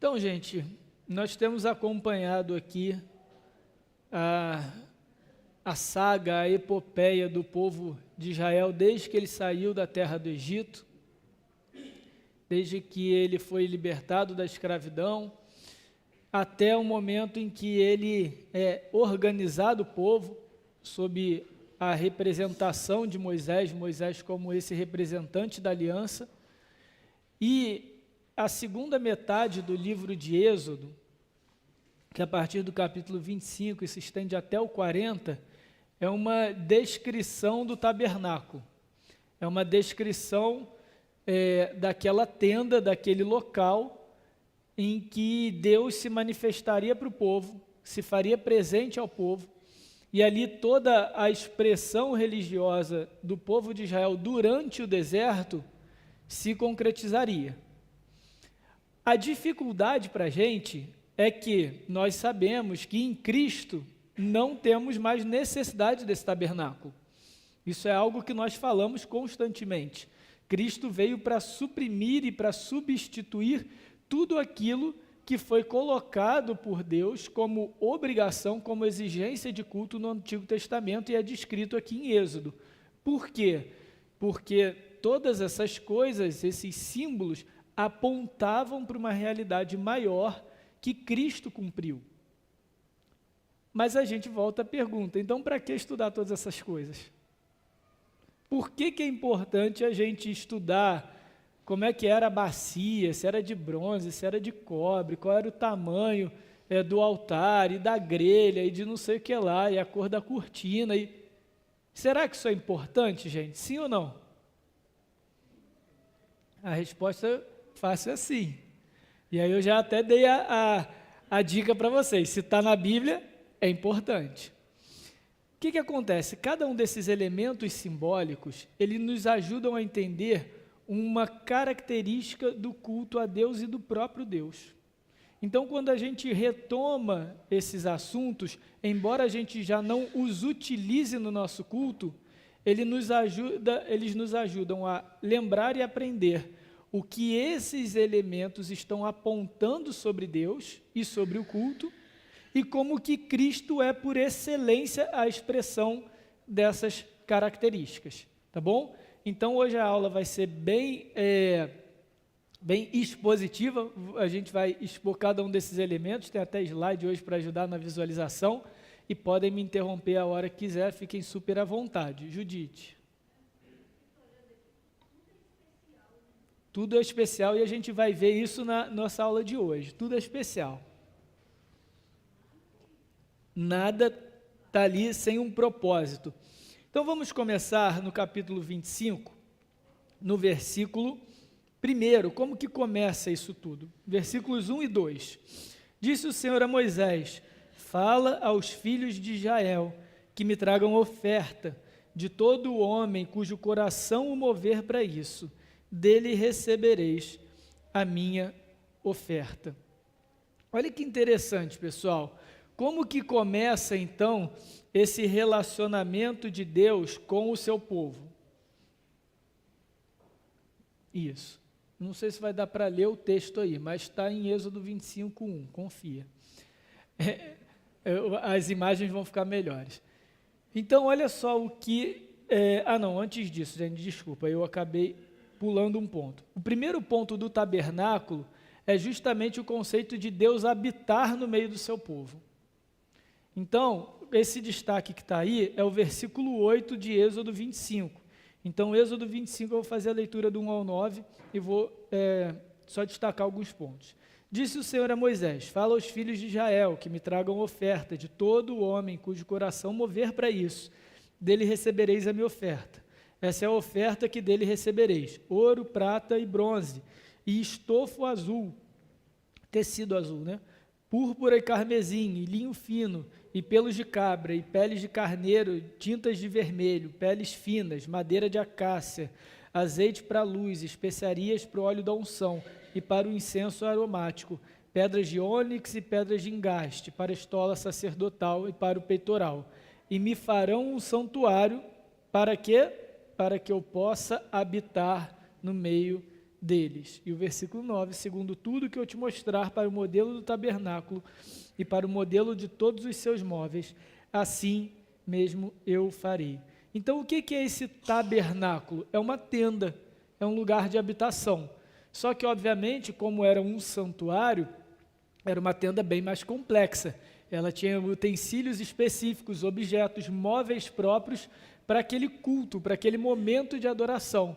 Então, gente, nós temos acompanhado aqui a saga, a epopeia do povo de Israel desde que ele saiu da terra do Egito, desde que ele foi libertado da escravidão, até o momento em que ele é organizado o povo sob a representação de Moisés como esse representante da aliança. E a segunda metade do livro de Êxodo, que a partir do capítulo 25 e se estende até o 40, é uma descrição do tabernáculo, é uma descrição daquela tenda, daquele local em que Deus se manifestaria para o povo, se faria presente ao povo, e ali toda a expressão religiosa do povo de Israel durante o deserto se concretizaria. A dificuldade para a gente é que nós sabemos que em Cristo não temos mais necessidade desse tabernáculo. Isso é algo que nós falamos constantemente. Cristo veio para suprimir e para substituir tudo aquilo que foi colocado por Deus como obrigação, como exigência de culto no Antigo Testamento e é descrito aqui em Êxodo. Por quê? Porque todas essas coisas, esses símbolos, apontavam para uma realidade maior que Cristo cumpriu. Mas a gente volta à pergunta, então para que estudar todas essas coisas? Por que é importante a gente estudar como é que era a bacia, se era de bronze, se era de cobre, qual era o tamanho do altar e da grelha e de não sei o que lá, e a cor da cortina? Será que isso é importante, gente? Sim ou não? A resposta fácil é sim. E aí eu já até dei a dica para vocês, se está na Bíblia, é importante. O que acontece? Cada um desses elementos simbólicos, eles nos ajudam a entender uma característica do culto a Deus e do próprio Deus. Então, quando a gente retoma esses assuntos, embora a gente já não os utilize no nosso culto, eles nos ajudam a lembrar e aprender o que esses elementos estão apontando sobre Deus e sobre o culto, e como que Cristo é, por excelência, a expressão dessas características, tá bom? Então, hoje a aula vai ser bem expositiva, a gente vai expor cada um desses elementos, tem até slide hoje para ajudar na visualização, e podem me interromper a hora que quiser, fiquem super à vontade. Judite. Tudo é especial e a gente vai ver isso na nossa aula de hoje, tudo é especial. Nada está ali sem um propósito. Então vamos começar no capítulo 25, no versículo 1. Como que começa isso tudo? Versículos 1 e 2. Disse o Senhor a Moisés: fala aos filhos de Israel que me tragam oferta de todo homem cujo coração o mover para isso, dele recebereis a minha oferta. Olha que interessante, pessoal. Como que começa, então, esse relacionamento de Deus com o seu povo? Isso. Não sei se vai dar para ler o texto aí, mas está em Êxodo 25, 1, confia. As imagens vão ficar melhores. Então, olha só o que... antes disso, gente, desculpa, eu acabei pulando um ponto. O primeiro ponto do tabernáculo é justamente o conceito de Deus habitar no meio do seu povo. Então, esse destaque que está aí é o versículo 8 de Êxodo 25. Então, Êxodo 25, eu vou fazer a leitura do 1 ao 9 e vou só destacar alguns pontos. Disse o Senhor a Moisés: fala aos filhos de Israel que me tragam oferta de todo homem cujo coração mover para isso, dele recebereis a minha oferta. Essa é a oferta que dele recebereis: ouro, prata e bronze, e estofo azul, tecido azul, né? Púrpura e carmesim, e linho fino, e pelos de cabra, e peles de carneiro, tintas de vermelho, peles finas, madeira de acácia, azeite para a luz, especiarias para o óleo da unção, e para o incenso aromático, pedras de ônix e pedras de engaste, para a estola sacerdotal e para o peitoral. E me farão um santuário, para quê? Para que eu possa habitar no meio deles. E o versículo 9, segundo tudo que eu te mostrar para o modelo do tabernáculo e para o modelo de todos os seus móveis, assim mesmo eu farei. Então, o que é esse tabernáculo? É uma tenda, é um lugar de habitação. Só que, obviamente, como era um santuário, era uma tenda bem mais complexa. Ela tinha utensílios específicos, objetos, móveis próprios para aquele culto, para aquele momento de adoração.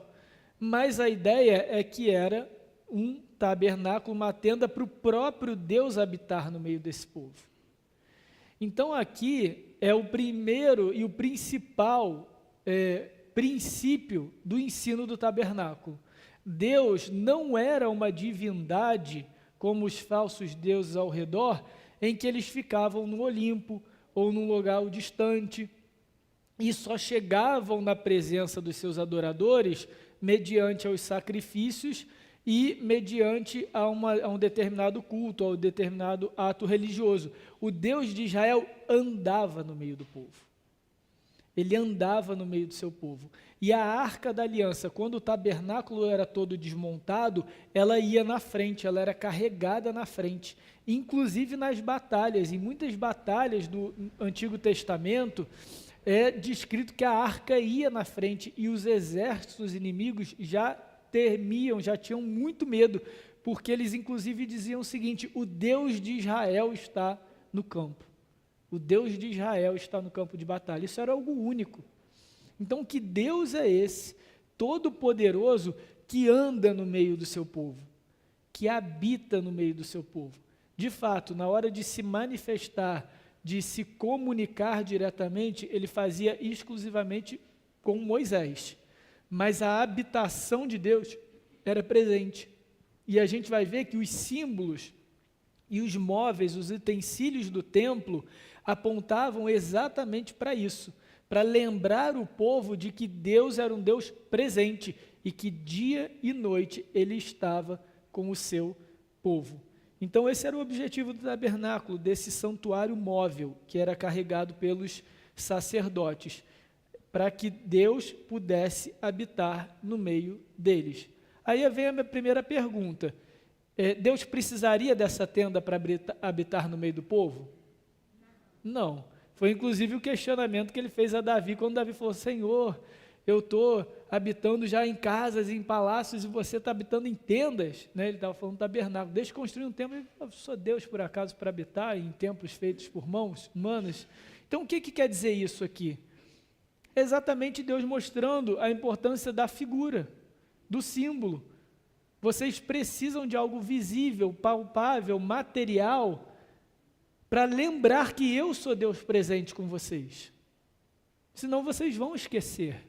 Mas a ideia é que era um tabernáculo, uma tenda para o próprio Deus habitar no meio desse povo. Então aqui é o primeiro e o principal princípio do ensino do tabernáculo. Deus não era uma divindade como os falsos deuses ao redor, em que eles ficavam no Olimpo ou num lugar distante e só chegavam na presença dos seus adoradores mediante aos sacrifícios e mediante a um determinado culto, a um determinado ato religioso. O Deus de Israel andava no meio do povo. Ele andava no meio do seu povo. E a Arca da Aliança, quando o tabernáculo era todo desmontado, ela ia na frente, ela era carregada na frente. Inclusive nas batalhas, em muitas batalhas do Antigo Testamento, é descrito que a arca ia na frente e os exércitos inimigos já temiam, já tinham muito medo, porque eles inclusive diziam o seguinte: o Deus de Israel está no campo. O Deus de Israel está no campo de batalha. Isso era algo único. Então, que Deus é esse, todo-poderoso, que anda no meio do seu povo, que habita no meio do seu povo? De fato, na hora de se manifestar, de se comunicar diretamente, ele fazia exclusivamente com Moisés. Mas a habitação de Deus era presente. E a gente vai ver que os símbolos e os móveis, os utensílios do templo, apontavam exatamente para isso, para lembrar o povo de que Deus era um Deus presente e que dia e noite ele estava com o seu povo. Então esse era o objetivo do tabernáculo, desse santuário móvel que era carregado pelos sacerdotes, para que Deus pudesse habitar no meio deles. Aí vem a minha primeira pergunta: Deus precisaria dessa tenda para habitar no meio do povo? Não. Foi inclusive o questionamento que ele fez a Davi, quando Davi falou: Senhor, eu estou habitando já em casas, em palácios, e você está habitando em tendas, né? Ele estava falando tabernáculo, deixa eu construir um templo. Ele falou: sou Deus por acaso para habitar em templos feitos por mãos humanas? Então o que quer dizer isso aqui? Exatamente Deus mostrando a importância da figura, do símbolo. Vocês precisam de algo visível, palpável, material, para lembrar que eu sou Deus presente com vocês. Senão vocês vão esquecer.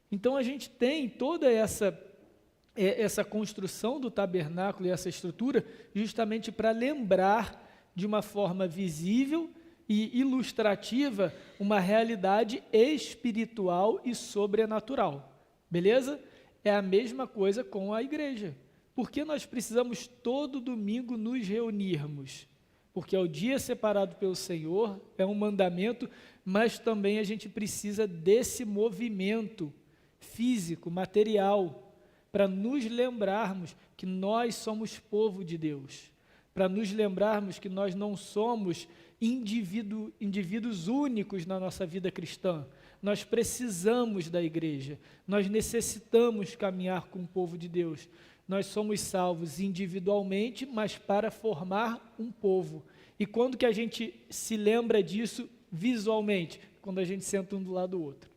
Então a gente tem toda essa construção do tabernáculo e essa estrutura justamente para lembrar de uma forma visível e ilustrativa uma realidade espiritual e sobrenatural. Beleza? É a mesma coisa com a igreja. Por que nós precisamos todo domingo nos reunirmos? Porque é o dia separado pelo Senhor, é um mandamento, mas também a gente precisa desse movimento físico, material, para nos lembrarmos que nós somos povo de Deus, para nos lembrarmos que nós não somos indivíduos únicos na nossa vida cristã. Nós precisamos da igreja, nós necessitamos caminhar com o povo de Deus. Nós somos salvos individualmente, mas para formar um povo. E quando que a gente se lembra disso visualmente? Quando a gente senta um do lado do outro.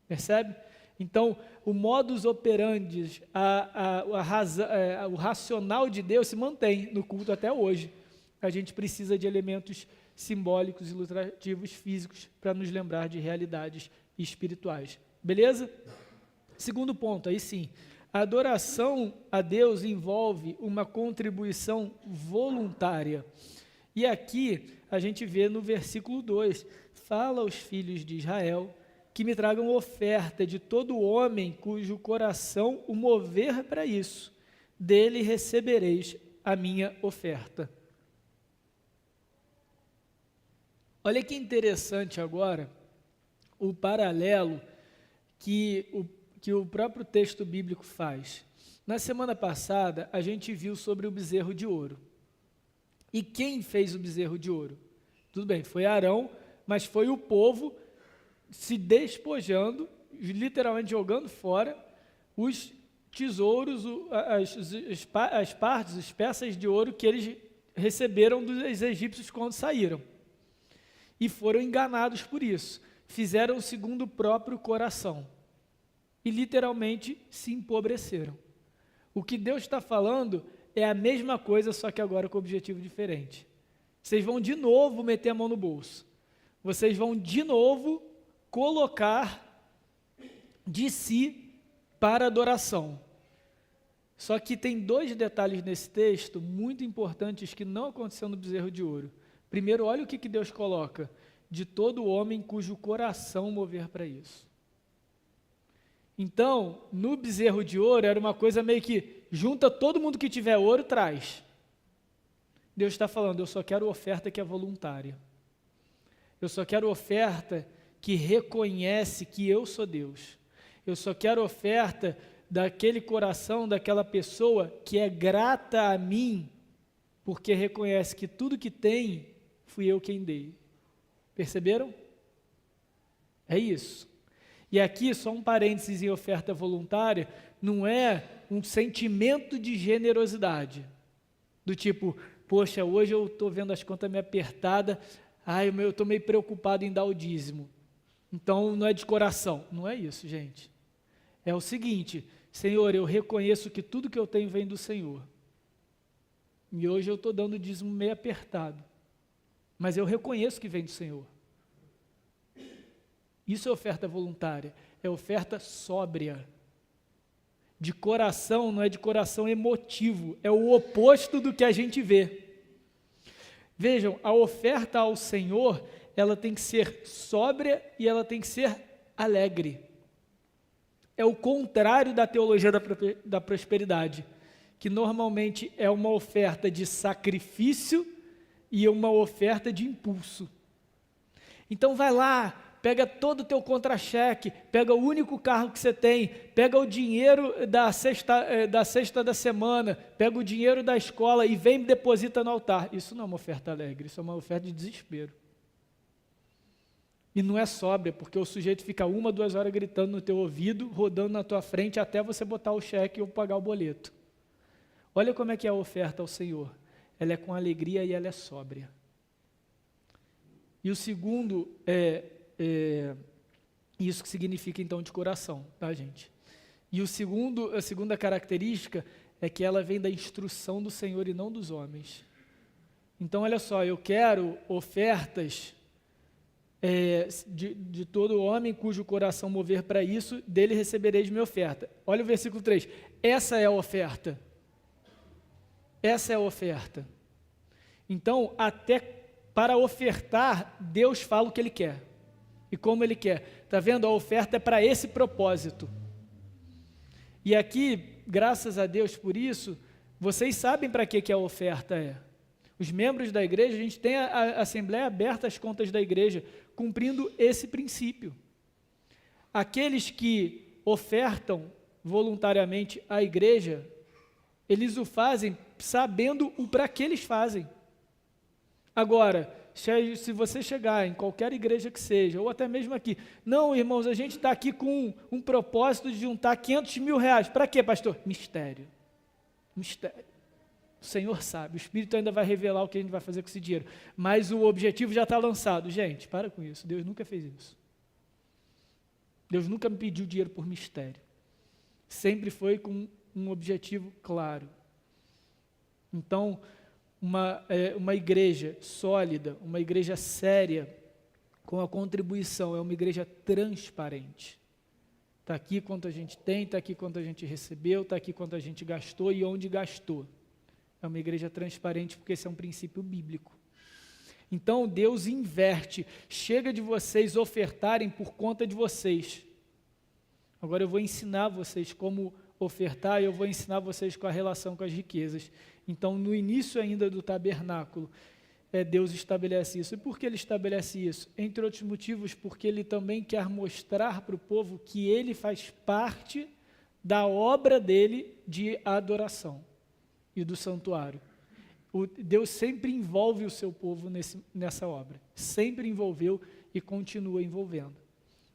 Percebe? Então, o modus operandi, o racional de Deus se mantém no culto até hoje. A gente precisa de elementos simbólicos, ilustrativos, físicos, para nos lembrar de realidades espirituais. Beleza? Segundo ponto, aí sim. A adoração a Deus envolve uma contribuição voluntária. E aqui a gente vê no versículo 2, fala aos filhos de Israel que me tragam oferta de todo homem cujo coração o mover para isso. Dele recebereis a minha oferta. Olha que interessante agora o paralelo que o próprio texto bíblico faz. Na semana passada, a gente viu sobre o bezerro de ouro. E quem fez o bezerro de ouro? Tudo bem, foi Arão, mas foi o povo se despojando, literalmente jogando fora os tesouros, as partes, as peças de ouro que eles receberam dos egípcios quando saíram. E foram enganados por isso. Fizeram segundo o próprio coração. E literalmente se empobreceram. O que Deus está falando é a mesma coisa, só que agora com objetivo diferente. Vocês vão de novo meter a mão no bolso. Vocês vão de novo colocar de si para adoração. Só que tem dois detalhes nesse texto muito importantes que não aconteceu no bezerro de ouro. Primeiro, olha o que Deus coloca: de todo homem cujo coração mover para isso. Então, no bezerro de ouro era uma coisa meio que junta todo mundo que tiver ouro, traz. Deus está falando, eu só quero oferta que é voluntária. Eu só quero oferta que reconhece que eu sou Deus. Eu só quero oferta daquele coração, daquela pessoa que é grata a mim, porque reconhece que tudo que tem, fui eu quem dei. Perceberam? É isso. E aqui, só um parênteses em oferta voluntária, não é um sentimento de generosidade, do tipo, poxa, hoje eu estou vendo as contas meio apertadas, eu estou meio preocupado em dar o dízimo, então não é de coração. Não é isso, gente. É o seguinte: Senhor, eu reconheço que tudo que eu tenho vem do Senhor, e hoje eu estou dando o dízimo meio apertado, mas eu reconheço que vem do Senhor. Isso é oferta voluntária, é oferta sóbria, de coração, não é de coração emotivo, é o oposto do que a gente vê. Vejam, a oferta ao Senhor, ela tem que ser sóbria e ela tem que ser alegre. É o contrário da teologia da prosperidade, que normalmente é uma oferta de sacrifício e uma oferta de impulso. Então vai lá, pega todo o teu contra-cheque, pega o único carro que você tem, pega o dinheiro da sexta da semana, pega o dinheiro da escola e vem e deposita no altar. Isso não é uma oferta alegre, isso é uma oferta de desespero. E não é sóbria, porque o sujeito fica 1, 2 horas gritando no teu ouvido, rodando na tua frente até você botar o cheque ou pagar o boleto. Olha como é que é a oferta ao Senhor. Ela é com alegria e ela é sóbria. E o segundo isso que significa então de coração, tá, gente? E a segunda característica é que ela vem da instrução do Senhor e não dos homens. Então, olha só, eu quero ofertas de todo homem cujo coração mover para isso, dele recebereis minha oferta. Olha o versículo 3, essa é a oferta. Essa é a oferta. Então, até para ofertar, Deus fala o que Ele quer. E como Ele quer. Está vendo? A oferta é para esse propósito. E aqui, graças a Deus por isso, vocês sabem para que a oferta é. Os membros da igreja, a gente tem a Assembleia aberta às contas da igreja, cumprindo esse princípio. Aqueles que ofertam voluntariamente à igreja, eles o fazem sabendo o para que eles fazem. Agora, se você chegar em qualquer igreja que seja, ou até mesmo aqui, não, irmãos, a gente está aqui com um propósito de juntar 500 mil reais. Para quê, pastor? Mistério. Mistério. O Senhor sabe, o Espírito ainda vai revelar o que a gente vai fazer com esse dinheiro. Mas o objetivo já está lançado. Gente, para com isso, Deus nunca fez isso. Deus nunca me pediu dinheiro por mistério. Sempre foi com um objetivo claro. Então, uma igreja sólida, uma igreja séria, com a contribuição, é uma igreja transparente. Está aqui quanto a gente tem, está aqui quanto a gente recebeu, está aqui quanto a gente gastou e onde gastou. É uma igreja transparente porque esse é um princípio bíblico. Então Deus inverte, chega de vocês ofertarem por conta de vocês. Agora eu vou ensinar vocês como ofertar e eu vou ensinar vocês com a relação com as riquezas. Então, no início ainda do tabernáculo, Deus estabelece isso. E por que Ele estabelece isso? Entre outros motivos, porque Ele também quer mostrar para o povo que Ele faz parte da obra dele de adoração e do santuário. Deus sempre envolve o seu povo nessa obra, sempre envolveu e continua envolvendo.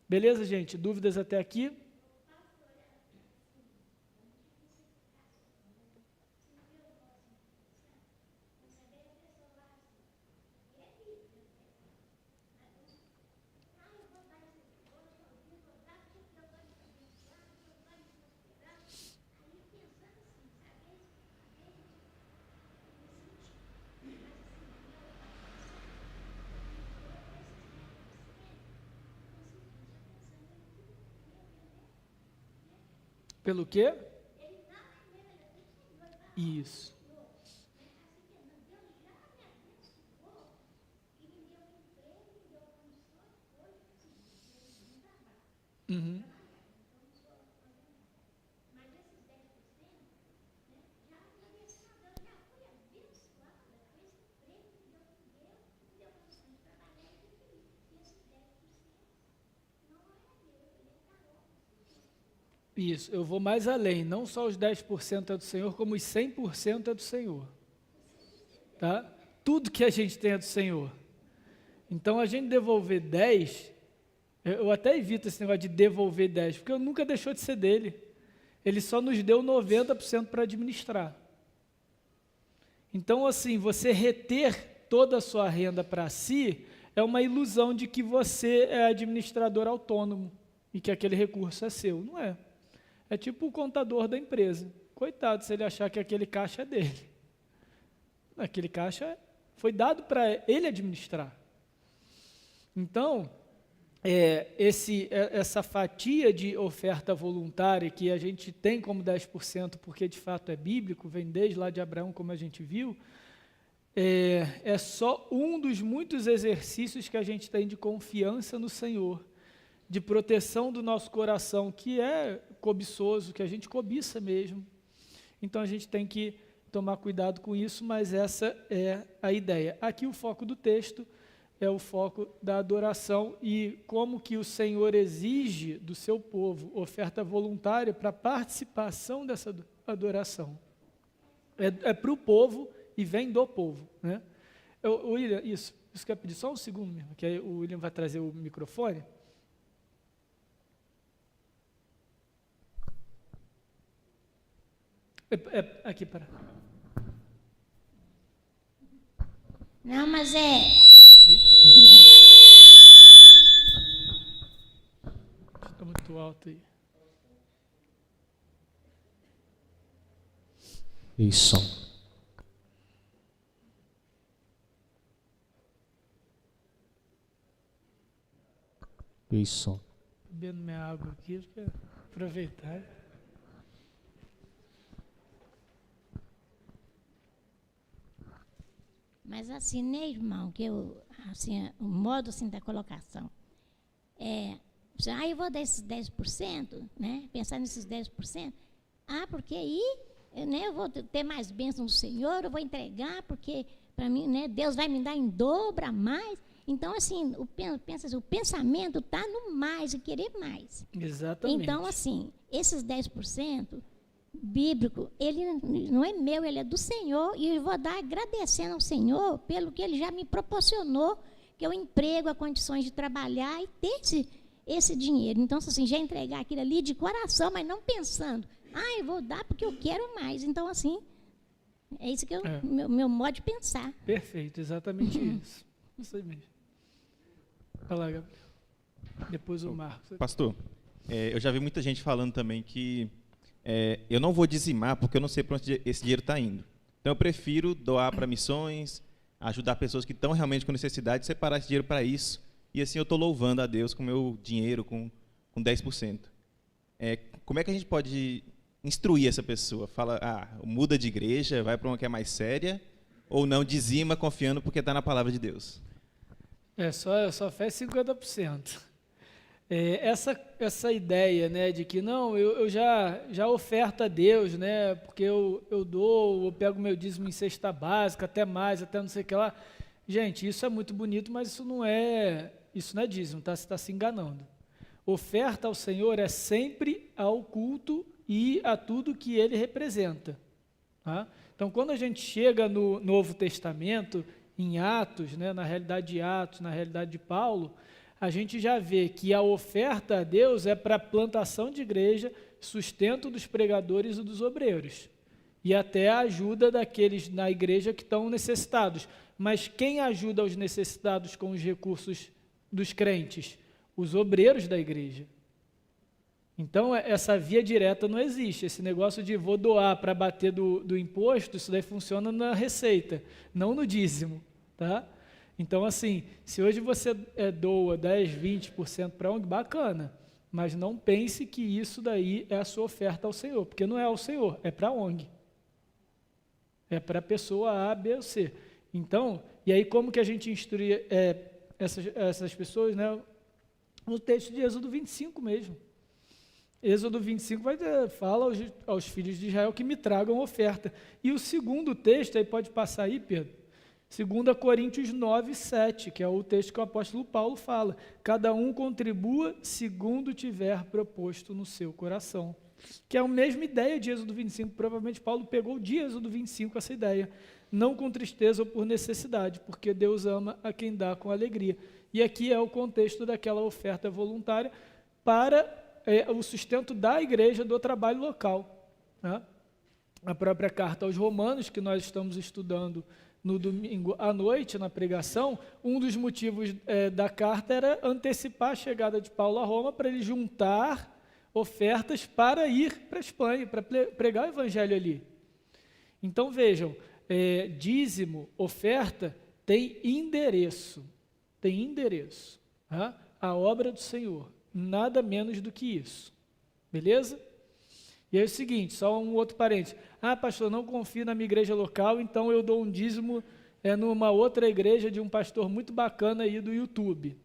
Beleza, gente? Dúvidas até aqui? Pelo quê? Isso. Uhum. Isso, eu vou mais além, não só os 10% é do Senhor, como os 100% é do Senhor. Tá? Tudo que a gente tem é do Senhor. Então, a gente devolver 10, eu até evito esse negócio de devolver 10, porque nunca deixou de ser dele. Ele só nos deu 90% para administrar. Então, assim, você reter toda a sua renda para si é uma ilusão de que você é administrador autônomo e que aquele recurso é seu. Não é. É tipo o contador da empresa. Coitado se ele achar que aquele caixa é dele. Aquele caixa foi dado para ele administrar. Então, essa fatia de oferta voluntária que a gente tem como 10%, porque de fato é bíblico, vem desde lá de Abraão, como a gente viu, é só um dos muitos exercícios que a gente tem de confiança no Senhor, de proteção do nosso coração, que é cobiçoso, que a gente cobiça mesmo. Então, a gente tem que tomar cuidado com isso, mas essa é a ideia. Aqui o foco do texto é o foco da adoração e como que o Senhor exige do seu povo oferta voluntária para participação dessa adoração. É para o povo e vem do povo. Né? William, isso que eu ia pedir, só um segundo mesmo, que aí o William vai trazer o microfone. Aqui, para. Não, mas Eita. Está muito alto aí. Isso. Isso. Bebendo minha água aqui, para aproveitar. Mas assim, né, irmão, que assim, o modo assim da colocação eu vou dar esses 10%, né? Pensar nesses 10%. Porque aí, né, eu vou ter mais bênção do Senhor, eu vou entregar, porque para mim, né, Deus vai me dar em dobro a mais. Então, assim, o pensamento está no mais e querer mais. Exatamente. Então, assim, esses 10% bíblico, ele não é meu, ele é do Senhor, e eu vou dar agradecendo ao Senhor pelo que ele já me proporcionou, que é o emprego, as condições de trabalhar e ter esse dinheiro. Então, assim, já entregar aquilo ali de coração, mas não pensando, eu vou dar porque eu quero mais. Então, assim, é isso que meu modo de pensar. Perfeito, exatamente isso. Isso aí mesmo. Fala lá, Gabriel. Depois o Marcos. Pastor, eu já vi muita gente falando também que eu não vou dizimar porque eu não sei para onde esse dinheiro está indo. Então, eu prefiro doar para missões, ajudar pessoas que estão realmente com necessidade, separar esse dinheiro para isso. E assim eu estou louvando a Deus com o meu dinheiro, com 10%. Como é que a gente pode instruir essa pessoa? Fala, muda de igreja, vai para uma que é mais séria, ou não, dizima confiando porque está na palavra de Deus? Só fé 50%. Essa ideia, né, de que não, eu já oferto a Deus, né, porque eu pego meu dízimo em cesta básica, até mais, até não sei o que lá. Gente, isso é muito bonito, mas isso não é dízimo, tá? Você está se enganando. Oferta ao Senhor é sempre ao culto e a tudo que ele representa. Tá? Então, quando a gente chega no Novo Testamento, em Atos, né, na realidade de Atos, na realidade de Paulo, a gente já vê que a oferta a Deus é para plantação de igreja, sustento dos pregadores e dos obreiros, e até a ajuda daqueles na igreja que estão necessitados. Mas quem ajuda os necessitados com os recursos dos crentes? Os obreiros da igreja. Então, essa via direta não existe. Esse negócio de vou doar para bater do imposto, isso daí funciona na receita, não no dízimo. Tá? Então, assim, se hoje você doa 10, 20% para a ONG, bacana, mas não pense que isso daí é a sua oferta ao Senhor, porque não é ao Senhor, é para a ONG. É para a pessoa A, B ou C. Então, e aí como que a gente instrui essas pessoas, né? No texto de Êxodo 25 mesmo. Êxodo 25 fala aos filhos de Israel que me tragam oferta. E o segundo texto, aí pode passar aí, Pedro, 2 Coríntios 9, 7, que é o texto que o apóstolo Paulo fala. Cada um contribua segundo tiver proposto no seu coração. Que é a mesma ideia de Êxodo 25. Provavelmente Paulo pegou de Êxodo 25 essa ideia. Não com tristeza ou por necessidade, porque Deus ama a quem dá com alegria. E aqui é o contexto daquela oferta voluntária para o sustento da igreja, do trabalho local. Né? A própria carta aos Romanos, que nós estamos estudando no domingo à noite, na pregação, um dos motivos da carta era antecipar a chegada de Paulo a Roma para ele juntar ofertas para ir para a Espanha, para pregar o evangelho ali. Então vejam, dízimo, oferta, tem endereço, tá? A obra do Senhor, nada menos do que isso, beleza? E aí é o seguinte, só um outro parênteses, pastor, não confio na minha igreja local, então eu dou um dízimo numa outra igreja de um pastor muito bacana aí do YouTube.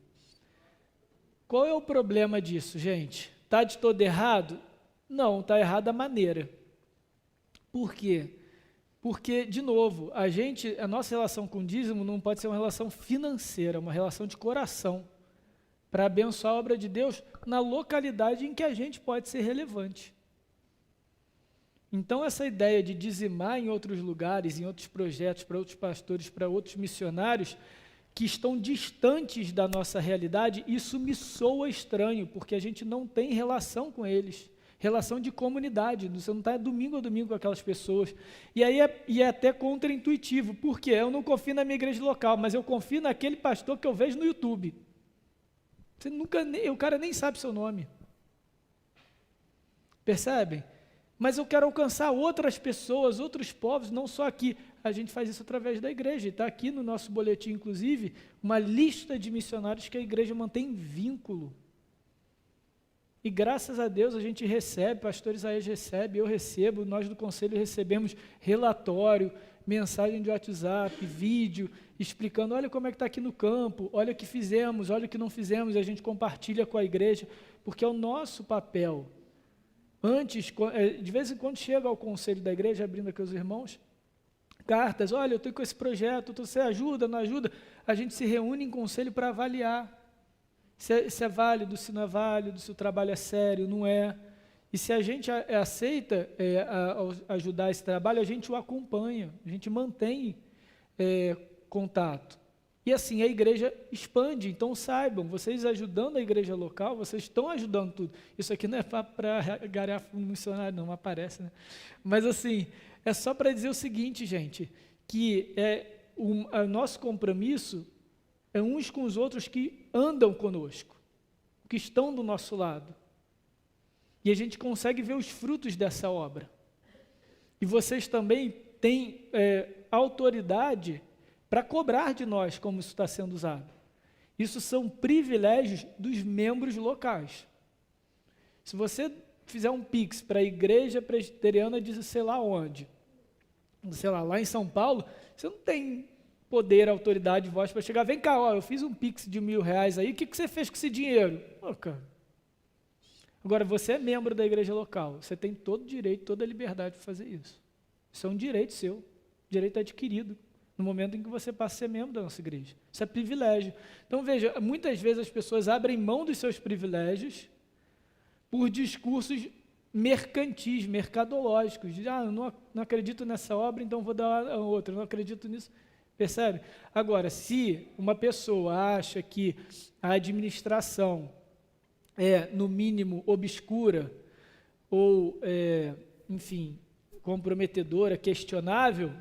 Qual é o problema disso, gente? Está de todo errado? Não, está errada a maneira. Por quê? Porque, de novo, a nossa relação com o dízimo não pode ser uma relação financeira, uma relação de coração, para abençoar a obra de Deus na localidade em que a gente pode ser relevante. Então, essa ideia de dizimar em outros lugares, em outros projetos, para outros pastores, para outros missionários, que estão distantes da nossa realidade, isso me soa estranho, porque a gente não tem relação com eles, relação de comunidade, você não está domingo a domingo com aquelas pessoas, e aí é até contraintuitivo, porque eu não confio na minha igreja local, mas eu confio naquele pastor que eu vejo no YouTube. O cara nem sabe seu nome. Percebem? Mas eu quero alcançar outras pessoas, outros povos, não só aqui. A gente faz isso através da igreja. Está aqui no nosso boletim, inclusive, uma lista de missionários que a igreja mantém vínculo. E graças a Deus a gente recebe, pastor Isaías recebe, eu recebo, nós do conselho recebemos relatório, mensagem de WhatsApp, vídeo, explicando, olha como é que está aqui no campo, olha o que fizemos, olha o que não fizemos, e a gente compartilha com a igreja, porque é o nosso papel. Antes, de vez em quando chega ao conselho da igreja, abrindo aqui os irmãos, cartas, olha, eu estou com esse projeto, você ajuda, não ajuda? A gente se reúne em conselho para avaliar se é válido, se não é válido, se o trabalho é sério, não é. E se a gente aceita ajudar esse trabalho, a gente o acompanha, a gente mantém contato. E assim a igreja expande, então saibam, vocês ajudando a igreja local, vocês estão ajudando tudo. Isso aqui não é para garear fundo missionário, não aparece, né? Mas assim, é só para dizer o seguinte, gente, que o nosso compromisso é uns com os outros que andam conosco, que estão do nosso lado. E a gente consegue ver os frutos dessa obra. E vocês também têm autoridade para cobrar de nós como isso está sendo usado. Isso são privilégios dos membros locais. Se você fizer um Pix para a igreja presbiteriana de sei lá onde, sei lá em São Paulo, você não tem poder, autoridade, voz para chegar, vem cá, eu fiz um Pix de R$1.000 aí, o que você fez com esse dinheiro? Cara. Agora, você é membro da igreja local, você tem todo o direito, toda a liberdade de fazer isso. Isso é um direito seu, direito adquirido, no momento em que você passa a ser membro da nossa igreja. Isso é privilégio. Então, veja, muitas vezes as pessoas abrem mão dos seus privilégios por discursos mercantis, mercadológicos, de, eu não acredito nessa obra, então vou dar a outra, não acredito nisso, percebe? Agora, se uma pessoa acha que a administração é, no mínimo, obscura, ou, enfim, comprometedora, questionável,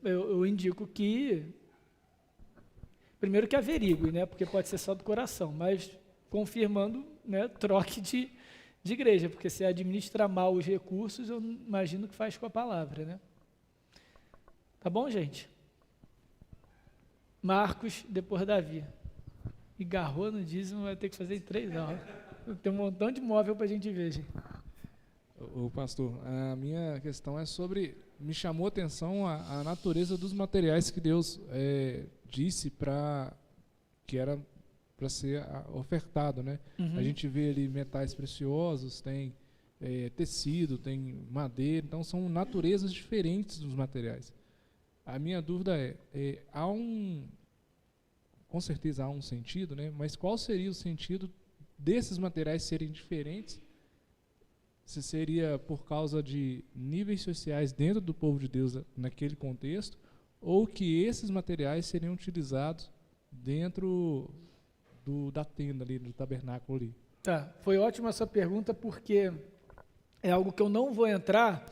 eu indico que, primeiro que averigue, né, porque pode ser só do coração, mas confirmando, né, troque de igreja, porque se administra mal os recursos, eu imagino que faz com a palavra, né? Tá bom, gente? Marcos, depois Davi. E garrou no dízimo, vai ter que fazer em 3 aulas. Tem um montão de móvel para a gente ver, gente. O pastor, a minha questão é sobre, me chamou a atenção a natureza dos materiais que Deus disse que era para ser ofertado, né? Uhum. A gente vê ali metais preciosos, tem tecido, tem madeira, então são naturezas diferentes dos materiais. A minha dúvida com certeza há um sentido, né? Mas qual seria o sentido desses materiais serem diferentes? Se seria por causa de níveis sociais dentro do povo de Deus naquele contexto, ou que esses materiais seriam utilizados dentro da tenda ali, do tabernáculo ali. Tá, foi ótima essa pergunta, porque é algo que eu não vou entrar,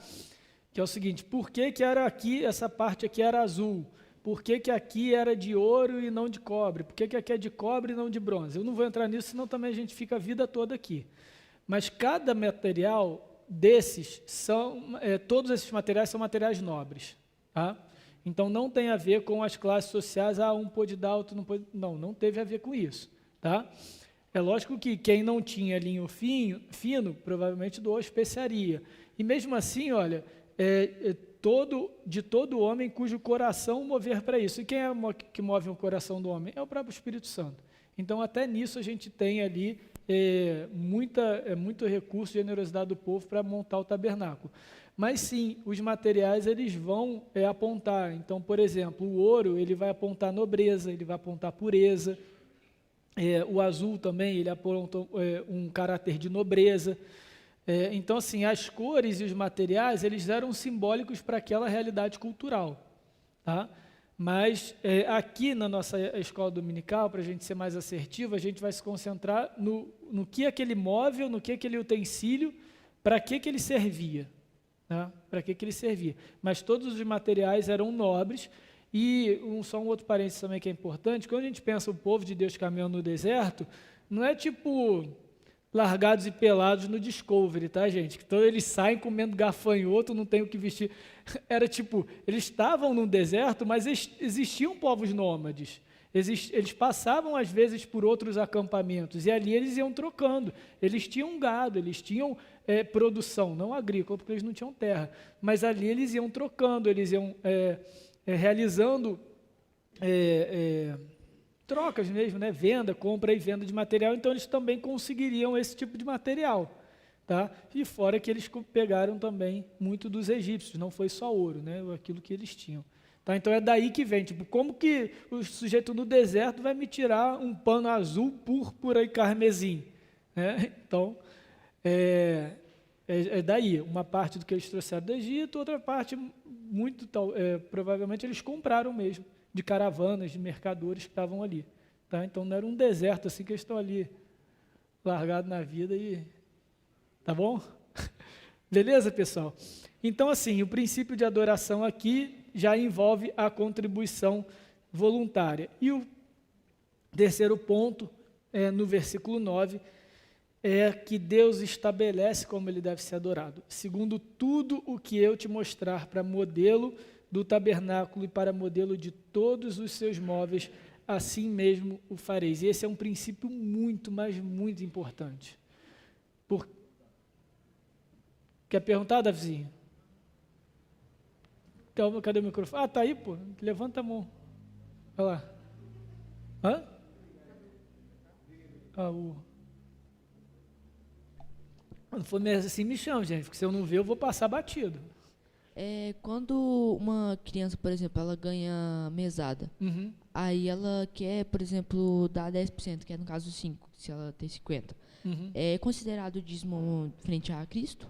que é o seguinte, por que era aqui, essa parte aqui era azul? Por que aqui era de ouro e não de cobre? Por que aqui é de cobre e não de bronze? Eu não vou entrar nisso, senão também a gente fica a vida toda aqui. Mas cada material desses, todos esses materiais são materiais nobres, tá? Então não tem a ver com as classes sociais, um pôde dar, outro não pôde... Não teve a ver com isso. Tá? É lógico que quem não tinha linho fino, provavelmente doou especiaria. E mesmo assim, olha, de todo homem cujo coração mover para isso. E quem é que move o coração do homem? É o próprio Espírito Santo. Então, até nisso a gente tem ali muito recurso, generosidade do povo para montar o tabernáculo. Mas sim, os materiais eles vão apontar. Então, por exemplo, o ouro ele vai apontar nobreza, ele vai apontar pureza. O azul também, ele aponta um caráter de nobreza. Então, assim, as cores e os materiais, eles eram simbólicos para aquela realidade cultural. Tá? Mas aqui na nossa escola dominical, para a gente ser mais assertivo, a gente vai se concentrar no que aquele móvel, no que aquele utensílio, para que ele servia. Tá? Para que ele servia. Mas todos os materiais eram nobres. E só um outro parênteses também que é importante, quando a gente pensa o povo de Deus caminhando no deserto, não é tipo largados e pelados no Discovery, tá, gente? Então eles saem comendo gafanhoto, não tem o que vestir. Era tipo, eles estavam no deserto, mas existiam povos nômades. Eles passavam às vezes por outros acampamentos e ali eles iam trocando. Eles tinham gado, eles tinham produção, não agrícola, porque eles não tinham terra. Mas ali eles iam trocando, eles iam... realizando trocas mesmo, né? Venda, compra e venda de material, então eles também conseguiriam esse tipo de material. Tá? E fora que eles pegaram também muito dos egípcios, não foi só ouro, né? Aquilo que eles tinham. Tá? Então é daí que vem, tipo, como que o sujeito no deserto vai me tirar um pano azul, púrpura e carmesim? Né? Então, daí, uma parte do que eles trouxeram do Egito, outra parte, provavelmente eles compraram mesmo, de caravanas, de mercadores que estavam ali. Tá? Então não era um deserto assim que eles estão ali, largados na vida e... Tá bom? Beleza, pessoal? Então, assim, o princípio de adoração aqui já envolve a contribuição voluntária. E o terceiro ponto, no versículo 9, é que Deus estabelece como ele deve ser adorado, segundo tudo o que eu te mostrar, para modelo do tabernáculo e para modelo de todos os seus móveis, assim mesmo o fareis. E esse é um princípio muito, mas muito importante. Quer perguntar, Davizinho? Cadê o microfone? Ah, tá aí, pô. Levanta a mão. Olha lá. Hã? Quando for assim, me chama, gente, porque se eu não ver, eu vou passar batido. Quando uma criança, por exemplo, ela ganha mesada, aí ela quer, por exemplo, dar 10%, que é no caso 5, se ela tem 50. É considerado o dízimo frente a Cristo?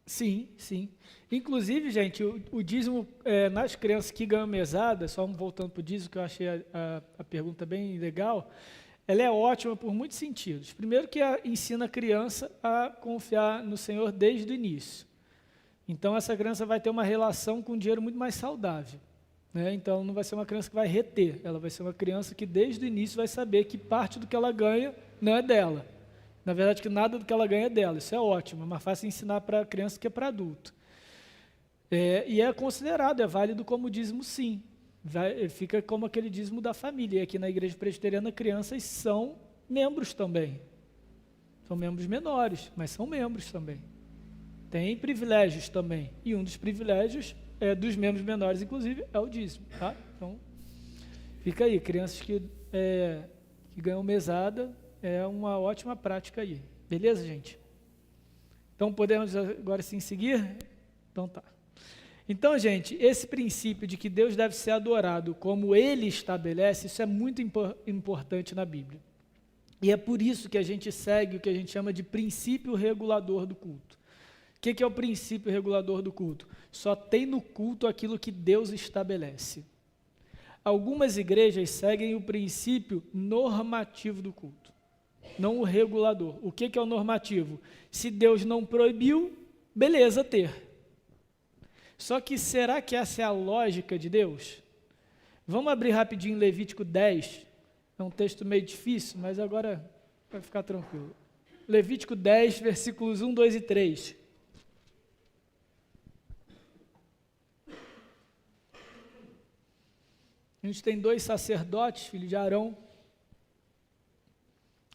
Sim, sim. Inclusive, gente, o dízimo nas crianças que ganham mesada, só voltando para o dízimo, que eu achei a pergunta bem legal, ela é ótima por muitos sentidos. Primeiro que ensina a criança a confiar no Senhor desde o início. Então, essa criança vai ter uma relação com o dinheiro muito mais saudável. Né? Então, não vai ser uma criança que vai reter, ela vai ser uma criança que desde o início vai saber que parte do que ela ganha não é dela. Na verdade, que nada do que ela ganha é dela. Isso é ótimo, é mais fácil ensinar para criança que é para adulto. E é considerado, é válido como dízimo, sim. Fica como aquele dízimo da família. E aqui na Igreja Presbiteriana, crianças são membros também. São membros menores, mas são membros também. Tem privilégios também. E um dos privilégios dos membros menores, inclusive, é o dízimo. Tá? Então, fica aí, crianças que ganham mesada, é uma ótima prática aí. Beleza, gente? Então, podemos agora sim seguir? Então, tá. Então, gente, esse princípio de que Deus deve ser adorado como Ele estabelece, isso é muito importante na Bíblia. E é por isso que a gente segue o que a gente chama de princípio regulador do culto. O que é o princípio regulador do culto? Só tem no culto aquilo que Deus estabelece. Algumas igrejas seguem o princípio normativo do culto, não o regulador. O que é o normativo? Se Deus não proibiu, beleza ter. Só que será que essa é a lógica de Deus? Vamos abrir rapidinho Levítico 10. É um texto meio difícil, mas agora vai ficar tranquilo. Levítico 10, versículos 1, 2 e 3. A gente tem 2 sacerdotes, filhos de Arão,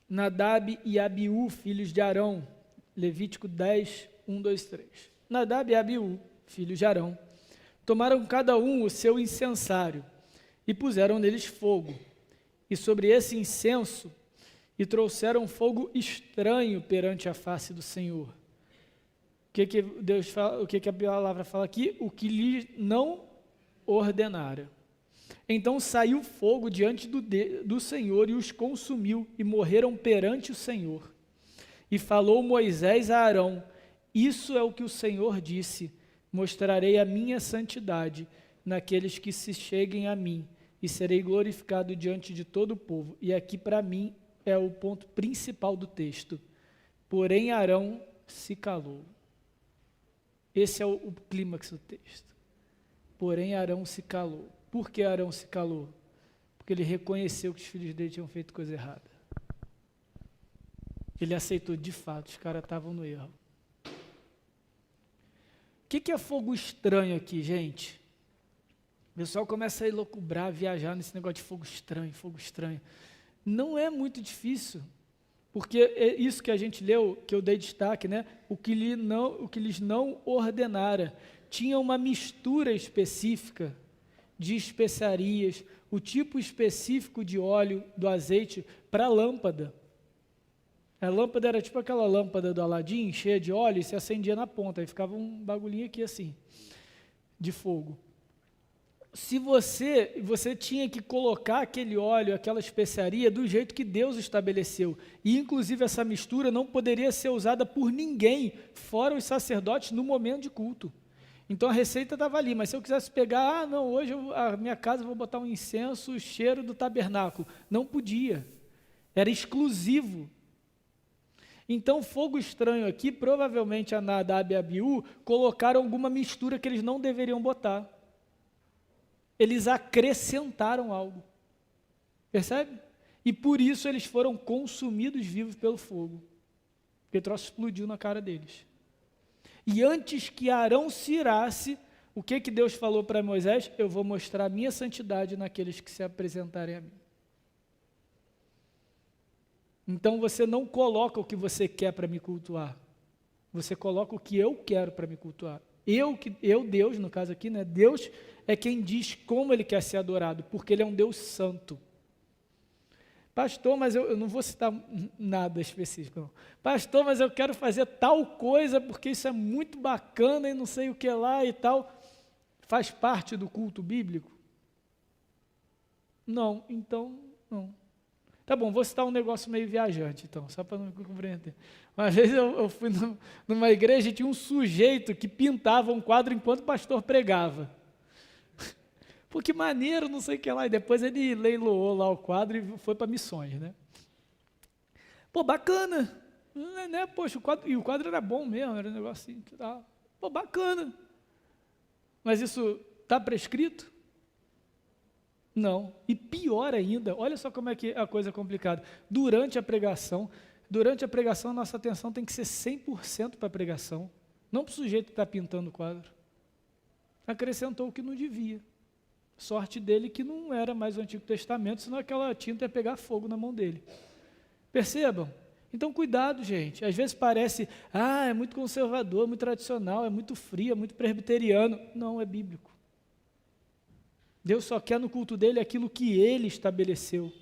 Nadab e Abiú, filhos de Arão. Levítico 10, 1, 2, 3. Nadab e Abiú, filhos de Arão, tomaram cada um o seu incensário e puseram neles fogo, e sobre esse incenso, e trouxeram fogo estranho perante a face do Senhor. O que Deus fala, o que a palavra fala aqui? O que lhe não ordenara. Então saiu fogo diante do Senhor e os consumiu, e morreram perante o Senhor. E falou Moisés a Arão: isso é o que o Senhor disse: mostrarei a minha santidade naqueles que se cheguem a mim, e serei glorificado diante de todo o povo. E aqui para mim é o ponto principal do texto. Porém Arão se calou. Esse é o clímax do texto. Porém Arão se calou. Por que Arão se calou? Porque ele reconheceu que os filhos dele tinham feito coisa errada. Ele aceitou, de fato, os caras estavam no erro. O que é fogo estranho aqui, gente? O pessoal começa a elocubrar, a viajar nesse negócio de fogo estranho, fogo estranho. Não é muito difícil, porque é isso que a gente leu, que eu dei destaque, né? O que lhes não ordenara. Tinha uma mistura específica de especiarias, o tipo específico de óleo, do azeite, para a lâmpada. A lâmpada era tipo aquela lâmpada do Aladim, cheia de óleo, e se acendia na ponta, aí ficava um bagulhinho aqui assim, de fogo. Se você tinha que colocar aquele óleo, aquela especiaria, do jeito que Deus estabeleceu, e inclusive essa mistura não poderia ser usada por ninguém, fora os sacerdotes, no momento de culto. Então a receita estava ali, mas se eu quisesse pegar, hoje a minha casa eu vou botar um incenso, o cheiro do tabernáculo. Não podia, era exclusivo. Então fogo estranho aqui, provavelmente a Nadab e a Abiú colocaram alguma mistura que eles não deveriam botar. Eles acrescentaram algo, percebe? E por isso eles foram consumidos vivos pelo fogo, porque o troço explodiu na cara deles. E antes que Arão se irasse, o que Deus falou para Moisés? Eu vou mostrar a minha santidade naqueles que se apresentarem a mim. Então você não coloca o que você quer para me cultuar, você coloca o que eu quero para me cultuar. Eu, Deus, no caso aqui, né? Deus é quem diz como Ele quer ser adorado, porque Ele é um Deus santo. Pastor, mas eu não vou citar nada específico, não. Pastor, mas eu quero fazer tal coisa, porque isso é muito bacana e não sei o que lá e tal. Faz parte do culto bíblico? Não, então não. Tá bom, vou citar um negócio meio viajante, então, só para não compreender. Uma vez eu fui numa igreja e tinha um sujeito que pintava um quadro enquanto o pastor pregava. Pô, que maneiro, não sei o que lá. E depois ele leiloou lá o quadro e foi para missões, né? Pô, bacana, né? Poxa, o quadro era bom mesmo, era um negócio assim, tal. Pô, bacana. Mas isso está prescrito? Não. E pior ainda, olha só como é que a coisa é complicada. Durante a pregação, a nossa atenção tem que ser 100% para a pregação, não para o sujeito que está pintando o quadro. Acrescentou o que não devia. Sorte dele que não era mais o Antigo Testamento, senão aquela tinta ia pegar fogo na mão dele. Percebam? Então, cuidado, gente. Às vezes parece, é muito conservador, muito tradicional, é muito frio, é muito presbiteriano. Não, é bíblico. Deus só quer no culto dele aquilo que ele estabeleceu.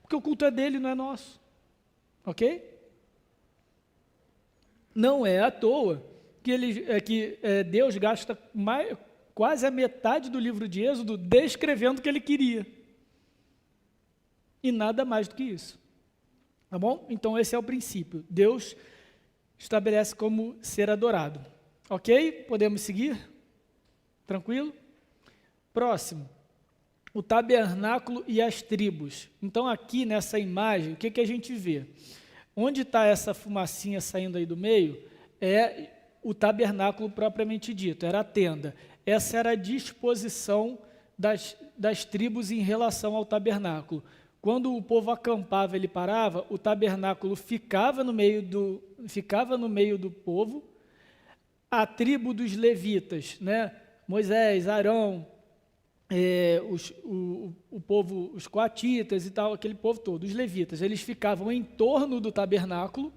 Porque o culto é dele, não é nosso. Ok? Não é à toa que Deus gasta quase a metade do livro de Êxodo descrevendo o que ele queria. E nada mais do que isso. Tá bom? Então esse é o princípio. Deus estabelece como ser adorado. Ok? Podemos seguir? Tranquilo? Próximo. O tabernáculo e as tribos. Então aqui nessa imagem, o que a gente vê? Onde está essa fumacinha saindo aí do meio? É o tabernáculo propriamente dito, era a tenda. Essa era a disposição das tribos em relação ao tabernáculo. Quando o povo acampava, ele parava, o tabernáculo ficava no meio do povo. A tribo dos levitas, né? Moisés, Arão, o povo, os coatitas e tal, aquele povo todo, os levitas, eles ficavam em torno do tabernáculo,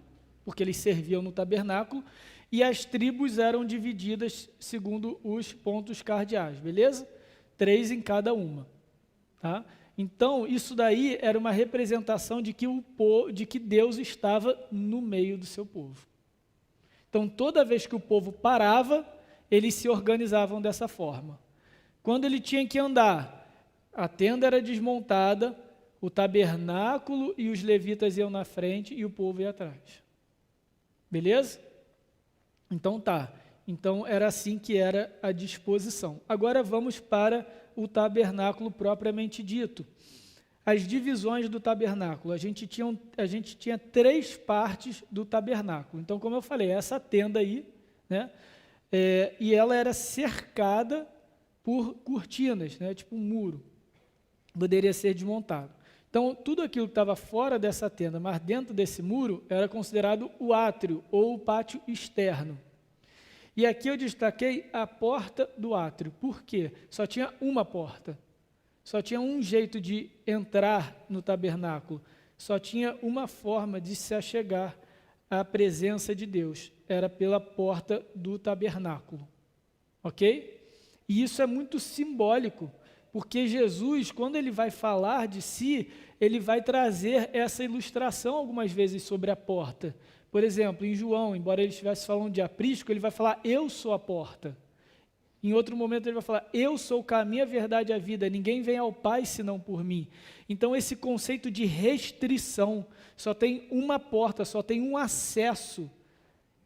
porque eles serviam no tabernáculo, e as tribos eram divididas segundo os pontos cardeais, beleza? 3 em cada uma, tá? Então, isso daí era uma representação de que Deus estava no meio do seu povo. Então, toda vez que o povo parava, eles se organizavam dessa forma. Quando ele tinha que andar, a tenda era desmontada, o tabernáculo e os levitas iam na frente e o povo ia atrás. Beleza? Então tá. Então era assim que era a disposição. Agora vamos para o tabernáculo propriamente dito. As divisões do tabernáculo. A gente tinha 3 partes do tabernáculo. Então, como eu falei, essa tenda aí, né? E ela era cercada por cortinas, né? Tipo um muro. Poderia ser desmontado. Então, tudo aquilo que estava fora dessa tenda, mas dentro desse muro, era considerado o átrio ou o pátio externo. E aqui eu destaquei a porta do átrio. Por quê? Só tinha uma porta. Só tinha um jeito de entrar no tabernáculo. Só tinha uma forma de se achegar à presença de Deus. Era pela porta do tabernáculo. Ok? E isso é muito simbólico, porque Jesus, quando ele vai falar de si, ele vai trazer essa ilustração algumas vezes sobre a porta. Por exemplo, em João, embora ele estivesse falando de aprisco, ele vai falar, eu sou a porta. Em outro momento ele vai falar, eu sou o caminho, a verdade e a vida, ninguém vem ao Pai senão por mim. Então esse conceito de restrição, só tem uma porta, só tem um acesso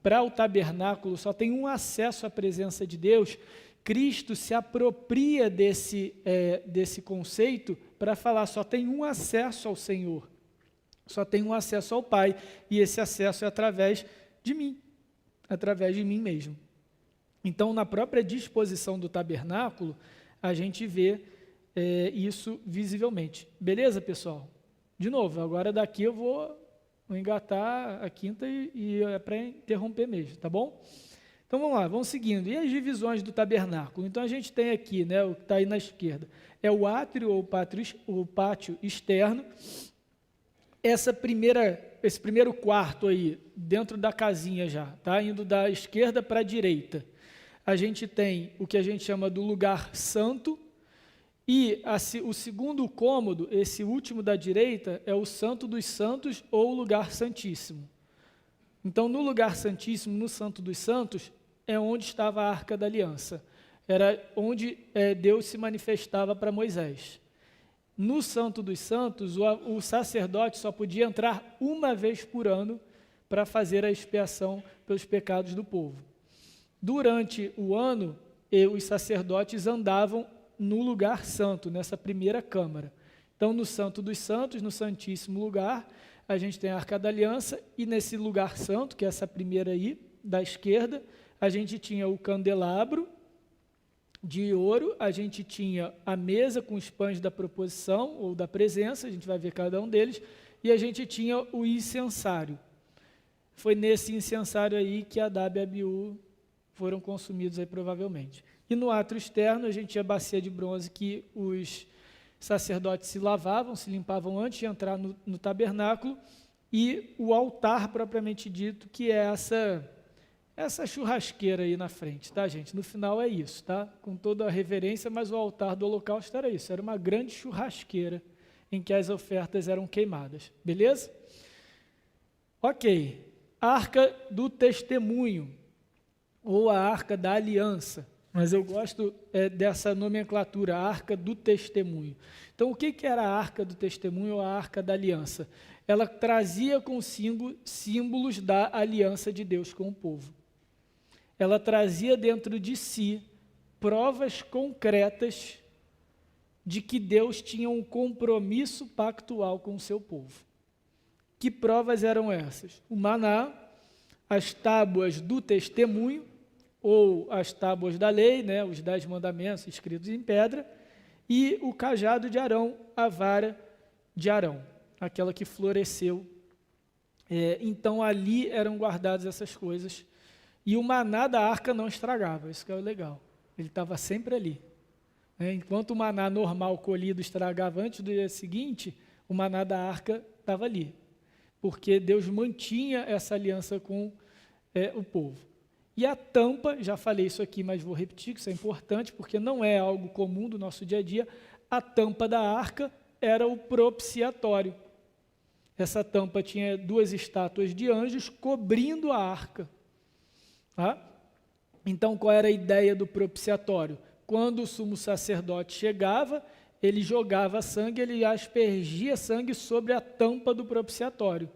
para o tabernáculo, só tem um acesso à presença de Deus. Cristo se apropria desse conceito para falar, só tem um acesso ao Senhor, só tem um acesso ao Pai, e esse acesso é através de mim mesmo. Então, na própria disposição do tabernáculo, a gente vê isso visivelmente. Beleza, pessoal? De novo, agora daqui eu vou engatar a quinta e é para interromper mesmo, tá bom? Então vamos lá, vamos seguindo. E as divisões do tabernáculo? Então a gente tem aqui, né, o que está aí na esquerda, é o átrio ou o pátio externo. Esse primeiro quarto aí, dentro da casinha já, tá? Indo da esquerda para a direita. A gente tem o que a gente chama do lugar santo, e o segundo cômodo, esse último da direita, é o santo dos santos ou lugar santíssimo. Então, no lugar santíssimo, no santo dos santos, é onde estava a Arca da Aliança. Era onde Deus se manifestava para Moisés. no Santo dos Santos, o sacerdote só podia entrar uma vez por ano para fazer a expiação pelos pecados do povo. Durante o ano, os sacerdotes andavam no lugar santo, nessa primeira câmara. Então, no Santo dos Santos, no Santíssimo Lugar, a gente tem a Arca da Aliança, e nesse lugar santo, que é essa primeira aí, da esquerda, a gente tinha o candelabro de ouro, a gente tinha a mesa com os pães da proposição, ou da presença, a gente vai ver cada um deles, e a gente tinha o incensário. Foi nesse incensário aí que Nadab e Abiú foram consumidos aí provavelmente. E no átrio externo, a gente tinha a bacia de bronze que os sacerdotes se lavavam, se limpavam antes de entrar no tabernáculo, e o altar propriamente dito, que é essa churrasqueira aí na frente, tá, gente? No final é isso, tá? Com toda a reverência, mas o altar do holocausto era isso, era uma grande churrasqueira em que as ofertas eram queimadas, beleza? Ok, Arca do Testemunho, ou a Arca da Aliança, mas eu gosto dessa nomenclatura, a Arca do Testemunho. Então, o que era a Arca do Testemunho ou a Arca da Aliança? Ela trazia consigo símbolos da aliança de Deus com o povo. Ela trazia dentro de si provas concretas de que Deus tinha um compromisso pactual com o seu povo. Que provas eram essas? O maná, as tábuas do testemunho, ou as tábuas da lei, né, os 10 mandamentos escritos em pedra, e o cajado de Arão, a vara de Arão, aquela que floresceu. Então, ali eram guardadas essas coisas, e o maná da arca não estragava, isso que é o legal, ele estava sempre ali. Enquanto o maná normal colhido estragava antes do dia seguinte, o maná da arca estava ali, porque Deus mantinha essa aliança com o povo. E a tampa, já falei isso aqui, mas vou repetir que isso é importante, porque não é algo comum do nosso dia a dia, a tampa da arca era o propiciatório. Essa tampa tinha 2 estátuas de anjos cobrindo a arca. Tá? Então, qual era a ideia do propiciatório? Quando o sumo sacerdote chegava, ele jogava sangue, ele aspergia sangue sobre a tampa do propiciatório,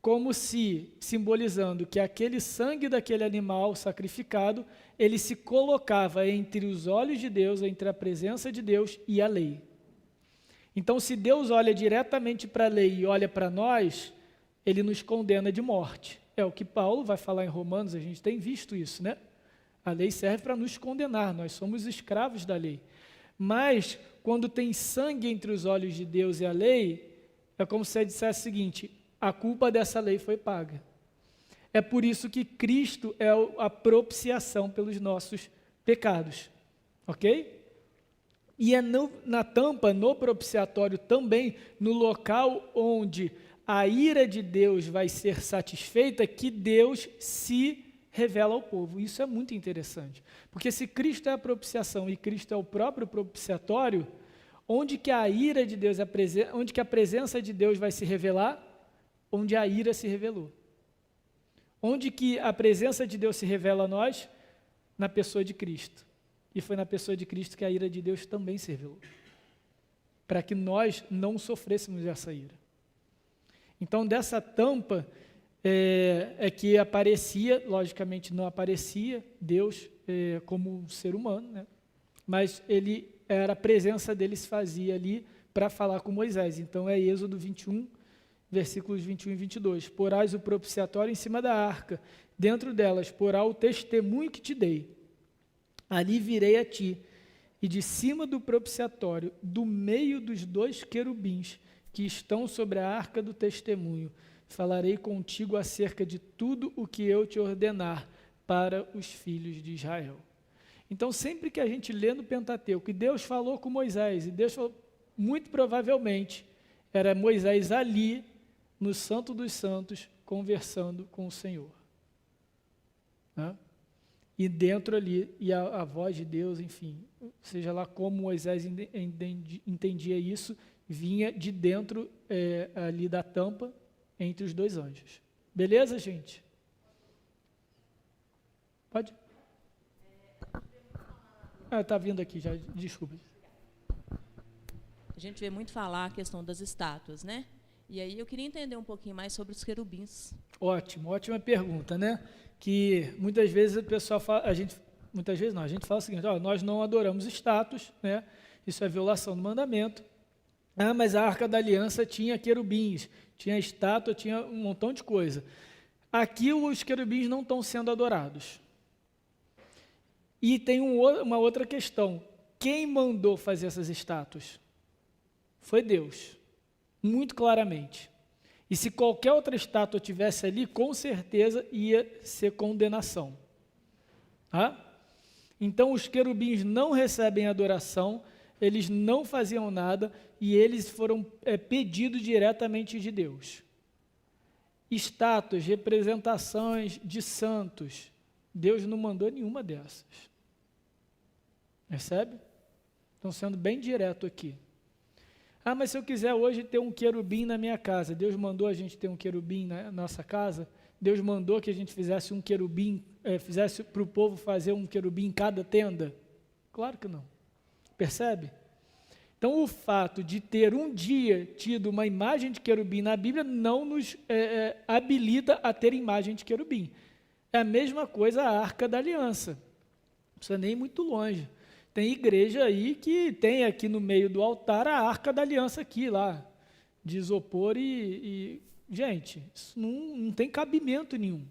como se, simbolizando que aquele sangue daquele animal sacrificado, ele se colocava entre os olhos de Deus, entre a presença de Deus e a lei. Então, se Deus olha diretamente para a lei e olha para nós, ele nos condena de morte. É o que Paulo vai falar em Romanos, a gente tem visto isso, né? A lei serve para nos condenar, nós somos escravos da lei. Mas, quando tem sangue entre os olhos de Deus e a lei, é como se ele dissesse o seguinte: a culpa dessa lei foi paga. É por isso que Cristo é a propiciação pelos nossos pecados. Ok? E é na tampa, no propiciatório também, no local onde a ira de Deus vai ser satisfeita, que Deus se revela ao povo. Isso é muito interessante. Porque se Cristo é a propiciação e Cristo é o próprio propiciatório, onde que a ira de Deus, onde que a presença de Deus vai se revelar? Onde a ira se revelou. Onde que a presença de Deus se revela a nós? Na pessoa de Cristo. E foi na pessoa de Cristo que a ira de Deus também se revelou. Para que nós não sofrêssemos essa ira. Então, dessa tampa que aparecia, logicamente não aparecia Deus como um ser humano, né? Mas a presença dele se fazia ali para falar com Moisés. Então, é Êxodo 21, versículos 21 e 22. Porás o propiciatório em cima da arca, dentro delas porá o testemunho que te dei. Ali virei a ti, e de cima do propiciatório, do meio dos 2 querubins que estão sobre a arca do testemunho, falarei contigo acerca de tudo o que eu te ordenar para os filhos de Israel. Então, sempre que a gente lê no Pentateuco, que Deus falou com Moisés, e Deus falou, muito provavelmente, era Moisés ali, no Santo dos Santos, conversando com o Senhor. Né? E dentro ali, e a voz de Deus, enfim, seja lá como Moisés entendia isso, vinha de dentro ali da tampa, entre os 2 anjos. Beleza, gente? Pode? Está vindo aqui já, desculpa. gente vê muito falar a questão das estátuas, né? E aí eu queria entender um pouquinho mais sobre os querubins. Ótimo, ótima pergunta, né? Que muitas vezes o pessoal fala, a gente fala o seguinte: ó, nós não adoramos estátuas, né? Isso é violação do mandamento. Ah, mas a Arca da Aliança tinha querubins, tinha estátua, tinha um montão de coisa. Aqui os querubins não estão sendo adorados. E tem uma outra questão: quem mandou fazer essas estátuas? Foi Deus, muito claramente. E se qualquer outra estátua tivesse ali, com certeza ia ser condenação. Tá? Então os querubins não recebem adoração, eles não faziam nada e eles foram pedidos diretamente de Deus. Estátuas, representações de santos, Deus não mandou nenhuma dessas. Percebe? Estão sendo bem direto aqui. Ah, mas se eu quiser hoje ter um querubim na minha casa, Deus mandou a gente ter um querubim na nossa casa? Deus mandou que a gente fizesse um querubim, fizesse para o povo fazer um querubim em cada tenda? Claro que não. Percebe? Então, o fato de ter um dia tido uma imagem de querubim na Bíblia não nos habilita a ter imagem de querubim. É a mesma coisa a Arca da Aliança. Não precisa nem ir muito longe. Tem igreja aí que tem aqui no meio do altar a Arca da Aliança aqui, lá, de isopor gente, isso não tem cabimento nenhum.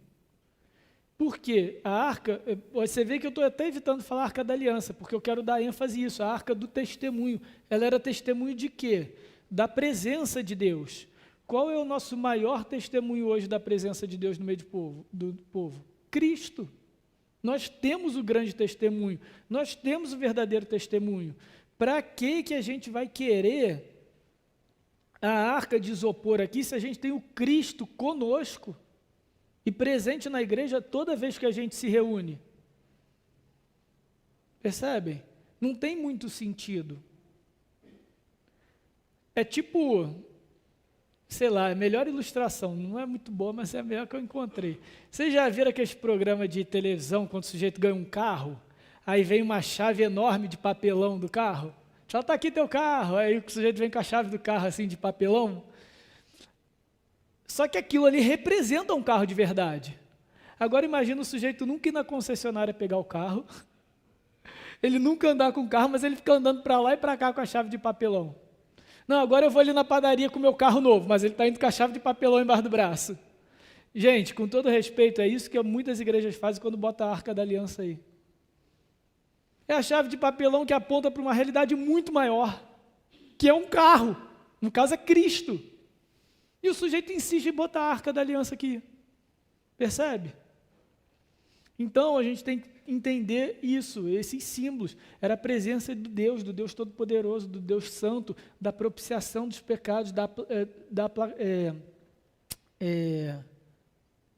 Por quê? A arca, você vê que eu estou até evitando falar Arca da Aliança, porque eu quero dar ênfase a isso, a Arca do Testemunho. Ela era testemunho de quê? Da presença de Deus. Qual é o nosso maior testemunho hoje da presença de Deus no meio do povo? Cristo. Nós temos o grande testemunho, nós temos o verdadeiro testemunho. Para que a gente vai querer a arca de isopor aqui se a gente tem o Cristo conosco e presente na igreja toda vez que a gente se reúne? Percebem? Não tem muito sentido. É tipo, sei lá, é a melhor ilustração, não é muito boa, mas é a melhor que eu encontrei. Vocês já viram aqueles programas de televisão, quando o sujeito ganha um carro, aí vem uma chave enorme de papelão do carro? Já está aqui teu carro, aí o sujeito vem com a chave do carro assim de papelão. Só que aquilo ali representa um carro de verdade. Agora imagina o sujeito nunca ir na concessionária pegar o carro, ele nunca andar com o carro, mas ele fica andando para lá e para cá com a chave de papelão. Não, agora eu vou ali na padaria com o meu carro novo, mas ele está indo com a chave de papelão embaixo do braço. Gente, com todo respeito, é isso que muitas igrejas fazem quando botam a Arca da Aliança aí. É a chave de papelão que aponta para uma realidade muito maior, que é um carro, no caso é Cristo. E o sujeito insiste em botar a Arca da Aliança aqui. Percebe? Então, a gente tem que entender isso, esses símbolos. Era a presença do Deus Todo-Poderoso, do Deus Santo, da propiciação dos pecados,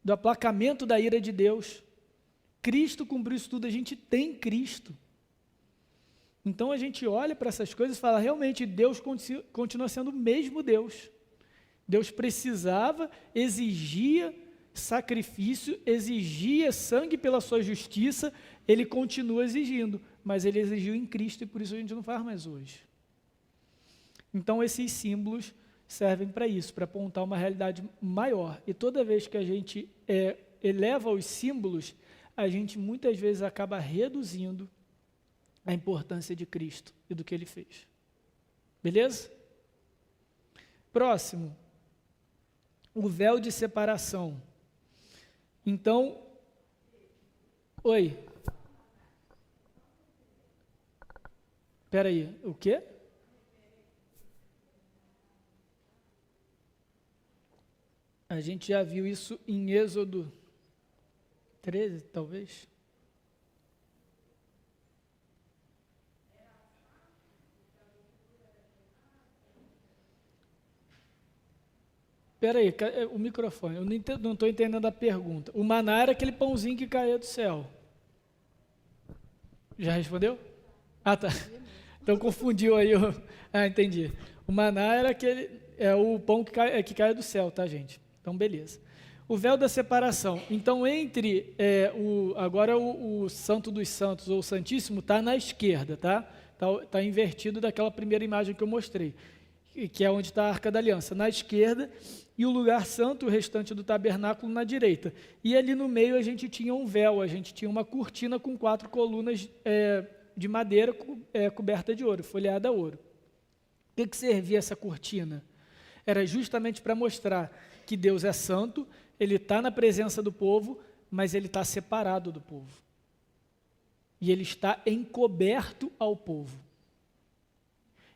do aplacamento da ira de Deus. Cristo cumpriu isso tudo, a gente tem Cristo. Então, a gente olha para essas coisas e fala, realmente, Deus continua sendo o mesmo Deus. Deus precisava, exigia sacrifício, exigia sangue pela sua justiça, ele continua exigindo, mas ele exigiu em Cristo e por isso a gente não faz mais hoje. Então esses símbolos servem para isso, para apontar uma realidade maior, e toda vez que a gente eleva os símbolos, a gente muitas vezes acaba reduzindo a importância de Cristo e do que ele fez. Beleza? Próximo, o véu de separação. Então, oi. Espera aí, o quê? A gente já viu isso em Êxodo 13, talvez. Espera aí, o microfone, eu não estou entendendo a pergunta. O maná era aquele pãozinho que caía do céu. Já respondeu? Ah, tá. Então confundiu aí. Entendi. O maná era o pão que cai do céu, tá, gente? Então, beleza. O véu da separação. Então, agora o Santo dos Santos, ou o Santíssimo, está na esquerda, tá? Está invertido daquela primeira imagem que eu mostrei, que é onde está a Arca da Aliança, na esquerda, e o lugar santo, o restante do tabernáculo, na direita. E ali no meio a gente tinha um véu, a gente tinha uma cortina com 4 colunas de madeira coberta de ouro, folheada a ouro. O que servia essa cortina? Era justamente para mostrar que Deus é santo, Ele está na presença do povo, mas Ele está separado do povo. E Ele está encoberto ao povo.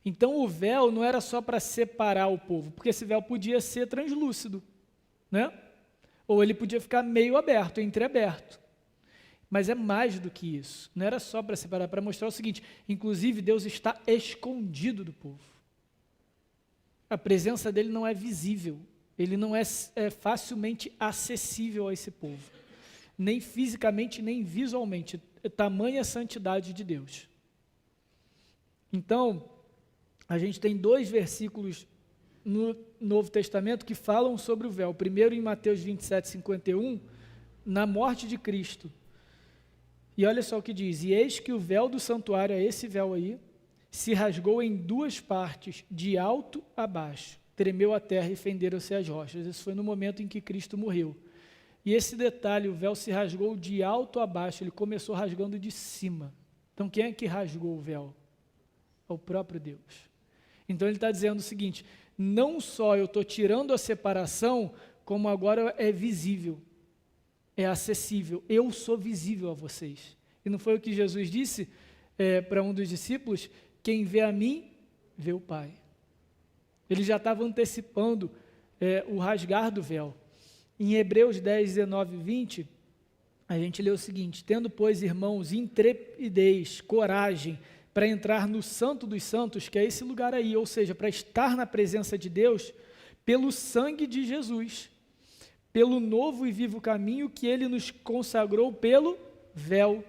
Então o véu não era só para separar o povo, porque esse véu podia ser translúcido, né? Ou ele podia ficar meio aberto, entreaberto. Mas é mais do que isso. Não era só para separar, para mostrar o seguinte: inclusive Deus está escondido do povo. A presença dele não é visível, ele não é facilmente acessível a esse povo, nem fisicamente, nem visualmente. Tamanha santidade de Deus. Então, a gente tem 2 versículos no Novo Testamento que falam sobre o véu. O primeiro em Mateus 27:51, na morte de Cristo. E olha só o que diz: e eis que o véu do santuário, é esse véu aí, se rasgou em 2 partes, de alto a baixo. Tremeu a terra e fenderam-se as rochas. Isso foi no momento em que Cristo morreu. E esse detalhe, o véu se rasgou de alto a baixo, ele começou rasgando de cima. Então quem é que rasgou o véu? É o próprio Deus. Então ele está dizendo o seguinte: não só eu estou tirando a separação, como agora é visível, é acessível, eu sou visível a vocês. E não foi o que Jesus disse para um dos discípulos: quem vê a mim, vê o Pai. Ele já estava antecipando o rasgar do véu. Em Hebreus 10, 19 e 20, a gente lê o seguinte: tendo, pois, irmãos, intrepidez, coragem, para entrar no Santo dos Santos, que é esse lugar aí, ou seja, para estar na presença de Deus, pelo sangue de Jesus, pelo novo e vivo caminho que Ele nos consagrou pelo véu,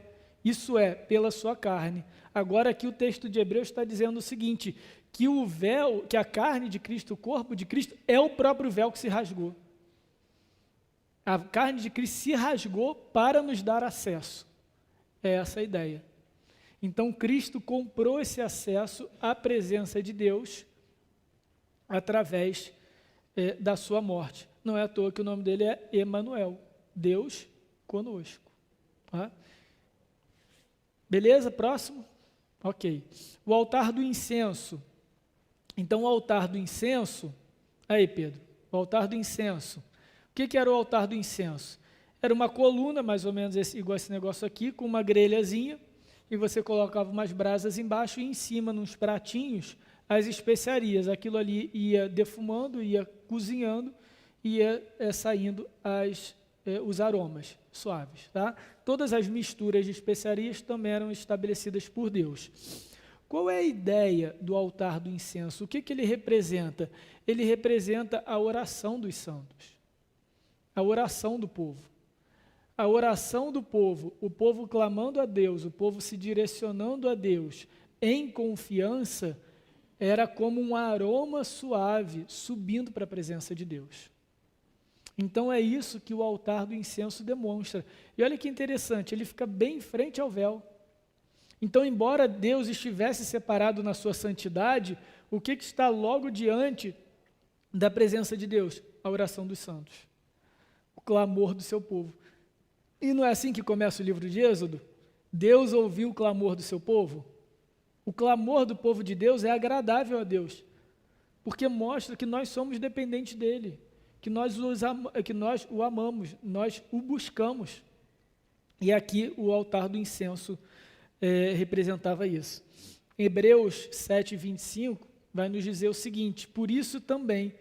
isso é, pela sua carne. Agora aqui o texto de Hebreus está dizendo o seguinte, que o véu, que a carne de Cristo, o corpo de Cristo, é o próprio véu que se rasgou. A carne de Cristo se rasgou para nos dar acesso. É essa a ideia. Então, Cristo comprou esse acesso à presença de Deus através da sua morte. Não é à toa que o nome dele é Emanuel, Deus conosco. Tá? Beleza? Próximo? Ok. O altar do incenso. Então, o altar do incenso... Aí, Pedro, o altar do incenso. O que era o altar do incenso? Era uma coluna, mais ou menos igual esse negócio aqui, com uma grelhazinha, e você colocava umas brasas embaixo e em cima, nos pratinhos, as especiarias. Aquilo ali ia defumando, ia cozinhando, ia saindo os aromas suaves. Tá? Todas as misturas de especiarias também eram estabelecidas por Deus. Qual é a ideia do altar do incenso? O que ele representa? Ele representa a oração dos santos, a oração do povo. A oração do povo, o povo clamando a Deus, o povo se direcionando a Deus em confiança, era como um aroma suave subindo para a presença de Deus. Então é isso que o altar do incenso demonstra. E olha que interessante, ele fica bem em frente ao véu. Então, embora Deus estivesse separado na sua santidade, o que está logo diante da presença de Deus? A oração dos santos, o clamor do seu povo. E não é assim que começa o livro de Êxodo? Deus ouviu o clamor do seu povo? O clamor do povo de Deus é agradável a Deus, porque mostra que nós somos dependentes dEle, que nós o amamos, nós o buscamos. E aqui o altar do incenso representava isso. Hebreus 7, 25 vai nos dizer o seguinte: por isso também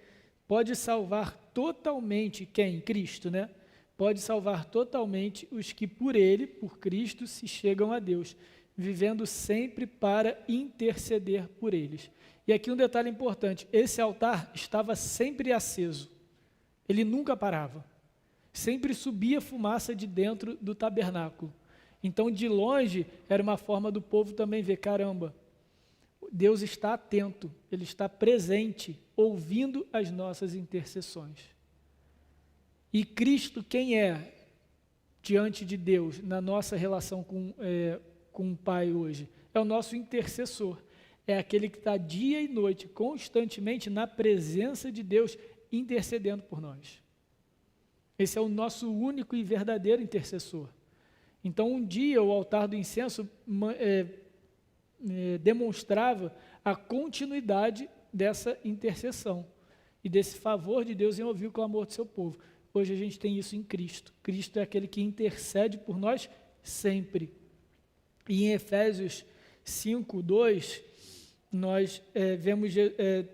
pode salvar totalmente quem? Cristo, né? Pode salvar totalmente os que por Ele, por Cristo, se chegam a Deus, vivendo sempre para interceder por eles. E aqui um detalhe importante: esse altar estava sempre aceso, ele nunca parava, sempre subia fumaça de dentro do tabernáculo. Então, de longe, era uma forma do povo também ver: caramba, Deus está atento, Ele está presente, ouvindo as nossas intercessões. E Cristo, quem é diante de Deus, na nossa relação com o Pai hoje? é o nosso intercessor. É aquele que está dia e noite, constantemente na presença de Deus, intercedendo por nós. Esse é o nosso único e verdadeiro intercessor. Então, um dia, o altar do incenso demonstrava a continuidade dessa intercessão e desse favor de Deus em ouvir o clamor do seu povo. Hoje a gente tem isso em Cristo. Cristo é aquele que intercede por nós sempre. E em Efésios 5:2, nós vemos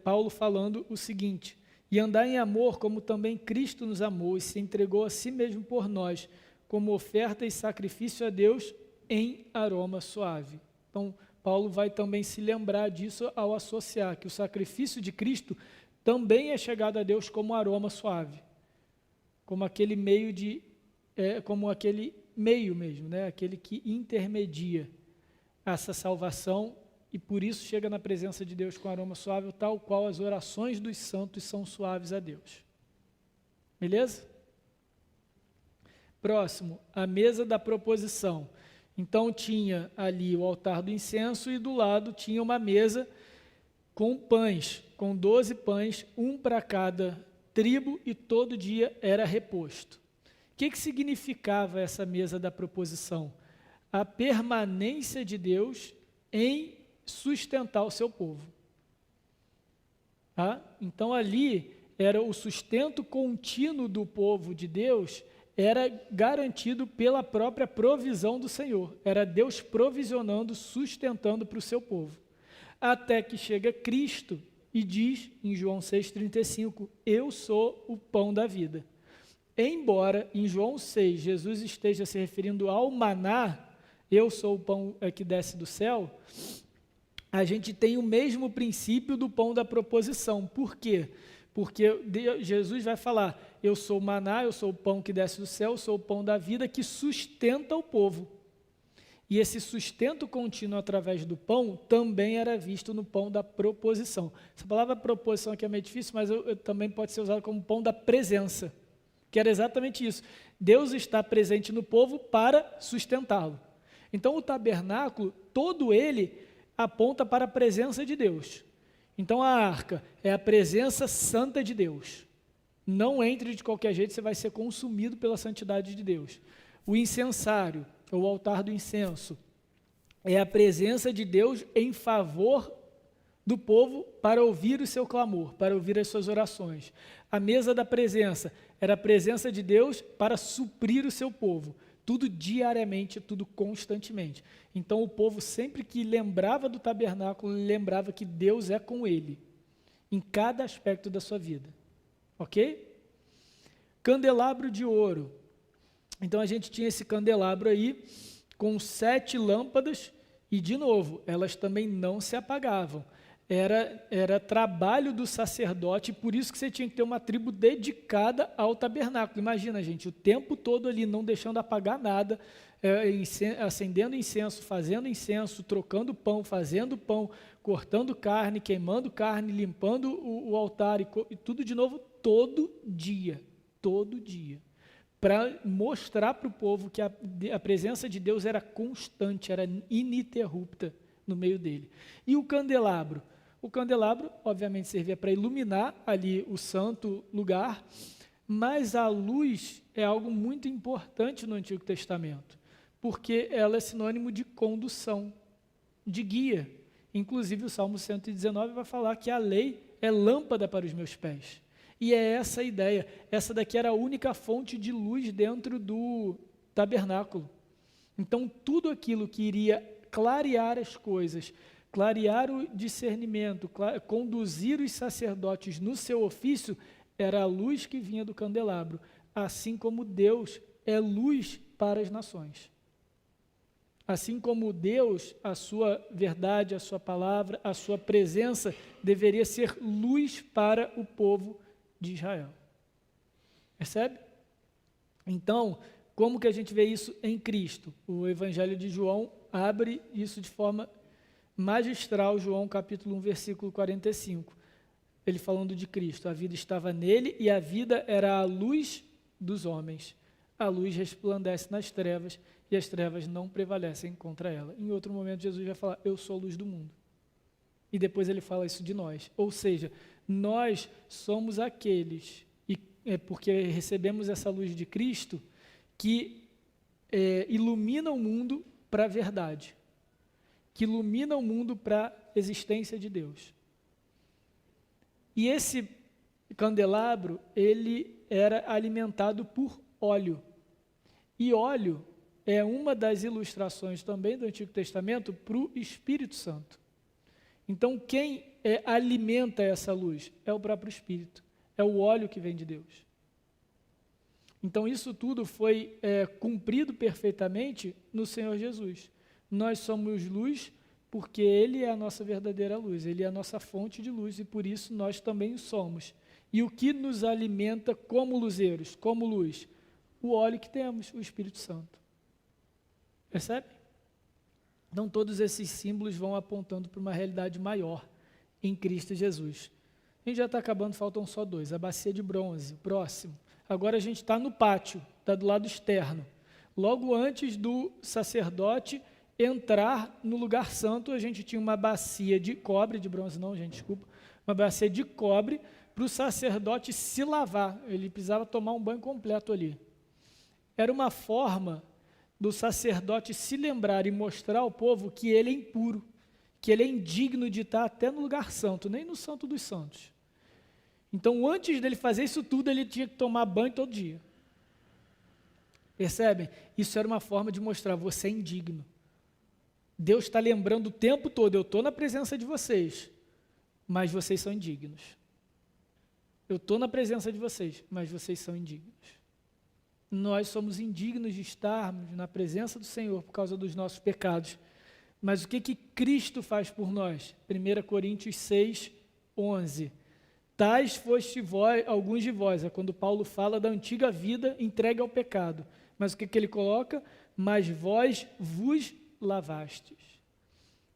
Paulo falando o seguinte: e andar em amor como também Cristo nos amou e se entregou a si mesmo por nós, como oferta e sacrifício a Deus em aroma suave. Então, Paulo vai também se lembrar disso ao associar que o sacrifício de Cristo também é chegado a Deus como aroma suave, como aquele meio mesmo, né? Aquele que intermedia essa salvação e por isso chega na presença de Deus com aroma suave, tal qual as orações dos santos são suaves a Deus. Beleza? Próximo, a mesa da proposição. Então tinha ali o altar do incenso e do lado tinha uma mesa com pães, com 12 pães, um para cada tribo e todo dia era reposto. O que significava essa mesa da proposição? A permanência de Deus em sustentar o seu povo. Tá? Então ali era o sustento contínuo do povo de Deus, era garantido pela própria provisão do Senhor. Era Deus provisionando, sustentando para o seu povo. Até que chega Cristo e diz em João 6,35, eu sou o pão da vida. Embora em João 6 Jesus esteja se referindo ao maná, eu sou o pão que desce do céu, a gente tem o mesmo princípio do pão da proposição. Por quê? Porque Jesus vai falar, eu sou o maná, eu sou o pão que desce do céu, eu sou o pão da vida que sustenta o povo. E esse sustento contínuo através do pão também era visto no pão da proposição. Essa palavra proposição aqui é meio difícil, mas também pode ser usada como pão da presença, que era exatamente isso. Deus está presente no povo para sustentá-lo. Então o tabernáculo, todo ele aponta para a presença de Deus. Então a arca é a presença santa de Deus. Não entre de qualquer jeito, você vai ser consumido pela santidade de Deus. O incensário, o altar do incenso, é a presença de Deus em favor do povo para ouvir o seu clamor, para ouvir as suas orações. A mesa da presença era a presença de Deus para suprir o seu povo. Tudo diariamente, tudo constantemente. Então o povo sempre que lembrava do tabernáculo, lembrava que Deus é com ele, em cada aspecto da sua vida. Ok? Candelabro de ouro. Então a gente tinha esse candelabro aí, com 7 lâmpadas, e de novo, elas também não se apagavam. Era trabalho do sacerdote, por isso que você tinha que ter uma tribo dedicada ao tabernáculo. Imagina, gente, o tempo todo ali, não deixando apagar nada, acendendo incenso, fazendo incenso, trocando pão, fazendo pão, cortando carne, queimando carne, limpando o altar, e tudo de novo, todo dia, para mostrar para o povo que a presença de Deus era constante, era ininterrupta no meio dele. E o candelabro? O candelabro, obviamente, servia para iluminar ali o santo lugar, mas a luz é algo muito importante no Antigo Testamento, porque ela é sinônimo de condução, de guia. Inclusive, o Salmo 119 vai falar que a lei é lâmpada para os meus pés. E é essa a ideia. Essa daqui era a única fonte de luz dentro do tabernáculo. Então, tudo aquilo que iria clarear as coisas, clarear o discernimento, conduzir os sacerdotes no seu ofício, era a luz que vinha do candelabro, assim como Deus é luz para as nações. Assim como Deus, a sua verdade, a sua palavra, a sua presença deveria ser luz para o povo de Israel. Percebe? Então, como que a gente vê isso em Cristo? O Evangelho de João abre isso de forma magistral, João capítulo 1, versículo 45. Ele falando de Cristo, a vida estava nele e a vida era a luz dos homens. A luz resplandece nas trevas e e as trevas não prevalecem contra ela. Em outro momento, Jesus vai falar, eu sou a luz do mundo. E depois ele fala isso de nós. Ou seja, nós somos aqueles, porque recebemos essa luz de Cristo, que ilumina o mundo para a verdade, que ilumina o mundo para a existência de Deus. E esse candelabro, ele era alimentado por óleo. E óleo é uma das ilustrações também do Antigo Testamento para o Espírito Santo. Então, quem alimenta essa luz? É o próprio Espírito, é o óleo que vem de Deus. Então, isso tudo foi cumprido perfeitamente no Senhor Jesus. Nós somos luz porque Ele é a nossa verdadeira luz, Ele é a nossa fonte de luz e por isso nós também somos. E o que nos alimenta como luzeiros, como luz? O óleo que temos, o Espírito Santo. Percebe? Então, todos esses símbolos vão apontando para uma realidade maior em Cristo Jesus. A gente já está acabando, faltam só 2. A bacia de bronze, próximo. Agora a gente está no pátio, está do lado externo. Logo antes do sacerdote entrar no lugar santo, a gente tinha uma bacia de cobre, de bronze não, gente, desculpa, uma bacia de cobre para o sacerdote se lavar. Ele precisava tomar um banho completo ali. Era uma forma do sacerdote se lembrar e mostrar ao povo que ele é impuro, que ele é indigno de estar até no lugar santo, nem no santo dos santos. Então, antes dele fazer isso tudo, ele tinha que tomar banho todo dia. Percebem? Isso era uma forma de mostrar, você é indigno. Deus está lembrando o tempo todo, eu estou na presença de vocês, mas vocês são indignos. Eu estou na presença de vocês, mas vocês são indignos. Nós somos indignos de estarmos na presença do Senhor por causa dos nossos pecados. Mas o que Cristo faz por nós? 1 Coríntios 6, 11. Tais foste vós, alguns de vós, é quando Paulo fala da antiga vida entregue ao pecado. Mas o que ele coloca? Mas vós vos lavastes,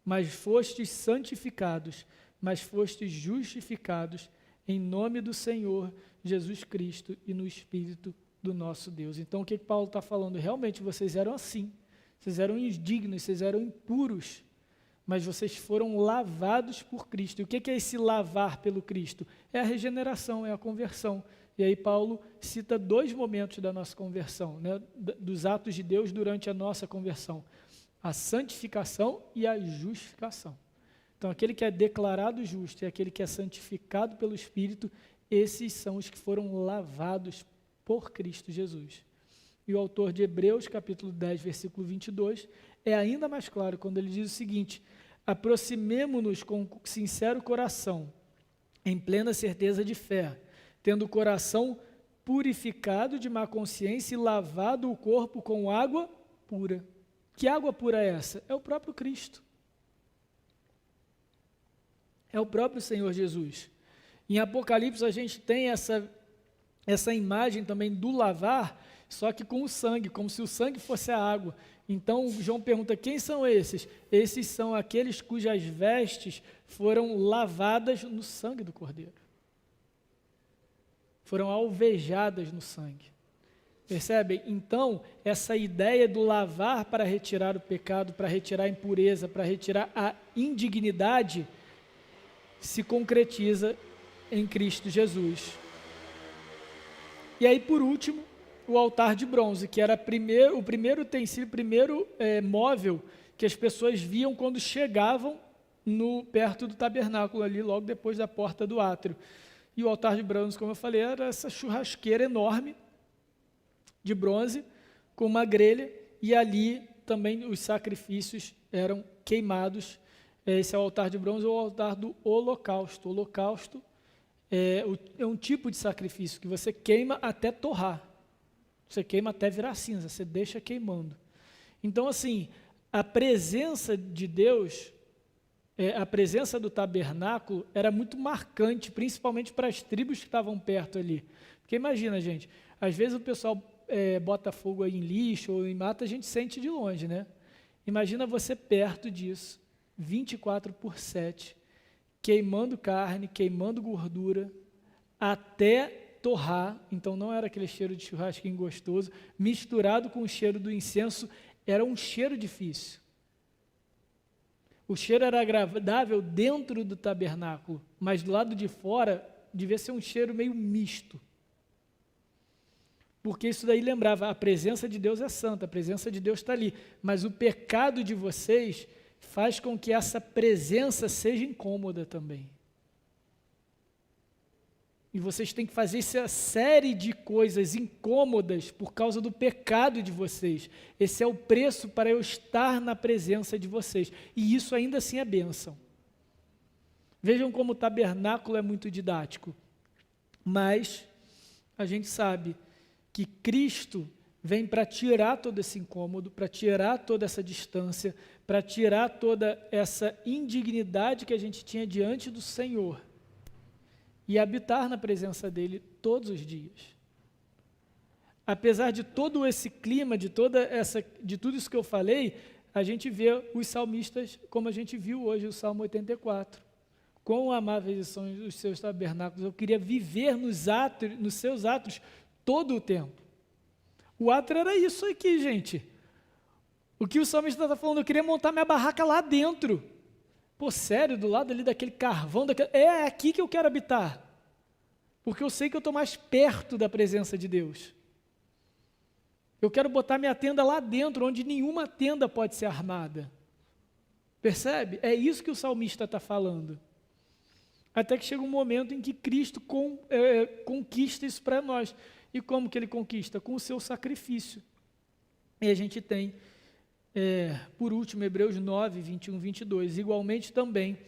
mas fostes santificados, mas fostes justificados em nome do Senhor Jesus Cristo e no Espírito do nosso Deus. Então o que Paulo está falando? Realmente vocês eram assim, vocês eram indignos, vocês eram impuros, mas vocês foram lavados por Cristo. E o que é esse lavar pelo Cristo? É a regeneração, é a conversão. E aí Paulo cita 2 momentos da nossa conversão, né, dos atos de Deus durante a nossa conversão. A santificação e a justificação. Então, aquele que é declarado justo e aquele que é santificado pelo Espírito, esses são os que foram lavados por Cristo Jesus. E o autor de Hebreus, capítulo 10, versículo 22, é ainda mais claro quando ele diz o seguinte: aproximemo-nos com sincero coração, em plena certeza de fé, tendo o coração purificado de má consciência e lavado o corpo com água pura. Que água pura é essa? É o próprio Cristo. É o próprio Senhor Jesus. Em Apocalipse a gente tem essa imagem também do lavar, só que com o sangue, como se o sangue fosse a água. Então João pergunta, quem são esses? Esses são aqueles cujas vestes foram lavadas no sangue do Cordeiro. Foram alvejadas no sangue. Percebem? Então, essa ideia do lavar para retirar o pecado, para retirar a impureza, para retirar a indignidade, se concretiza em Cristo Jesus. E aí, por último, o altar de bronze, que era o primeiro utensílio, o primeiro móvel que as pessoas viam quando chegavam perto do tabernáculo, ali logo depois da porta do átrio. E o altar de bronze, como eu falei, era essa churrasqueira enorme, de bronze, com uma grelha, e ali também os sacrifícios eram queimados. Esse é o altar de bronze, ou o altar do holocausto. O holocausto é um tipo de sacrifício que você queima até torrar. Você queima até virar cinza, você deixa queimando. Então, assim, a presença de Deus, a presença do tabernáculo era muito marcante, principalmente para as tribos que estavam perto ali. Porque imagina, gente, às vezes o pessoal bota fogo aí em lixo ou em mata, a gente sente de longe, né? Imagina você perto disso, 24/7, queimando carne, queimando gordura, até torrar. Então não era aquele cheiro de churrasquinho gostoso, misturado com o cheiro do incenso, era um cheiro difícil. O cheiro era agradável dentro do tabernáculo, mas do lado de fora devia ser um cheiro meio misto. Porque isso daí lembrava, a presença de Deus é santa, a presença de Deus está ali, mas o pecado de vocês faz com que essa presença seja incômoda também. E vocês têm que fazer essa série de coisas incômodas por causa do pecado de vocês. Esse é o preço para eu estar na presença de vocês. E isso ainda assim é bênção. Vejam como o tabernáculo é muito didático. Mas a gente sabe que Cristo vem para tirar todo esse incômodo, para tirar toda essa distância, para tirar toda essa indignidade que a gente tinha diante do Senhor e habitar na presença dele todos os dias. Apesar de todo esse clima, de tudo isso que eu falei, a gente vê os salmistas como a gente viu hoje o Salmo 84. Quão amáveis são os seus tabernáculos, eu queria viver nos seus atos todo o tempo. O ato era isso aqui, gente. O que o salmista está falando, eu queria montar minha barraca lá dentro. Pô, sério, do lado ali daquele carvão, é aqui que eu quero habitar. Porque eu sei que eu estou mais perto da presença de Deus. Eu quero botar minha tenda lá dentro, onde nenhuma tenda pode ser armada. Percebe? É isso que o salmista está falando. Até que chega um momento em que Cristo conquista isso para nós. E como que ele conquista? Com o seu sacrifício. E a gente tem, por último, Hebreus 9, 21, 22. Igualmente também,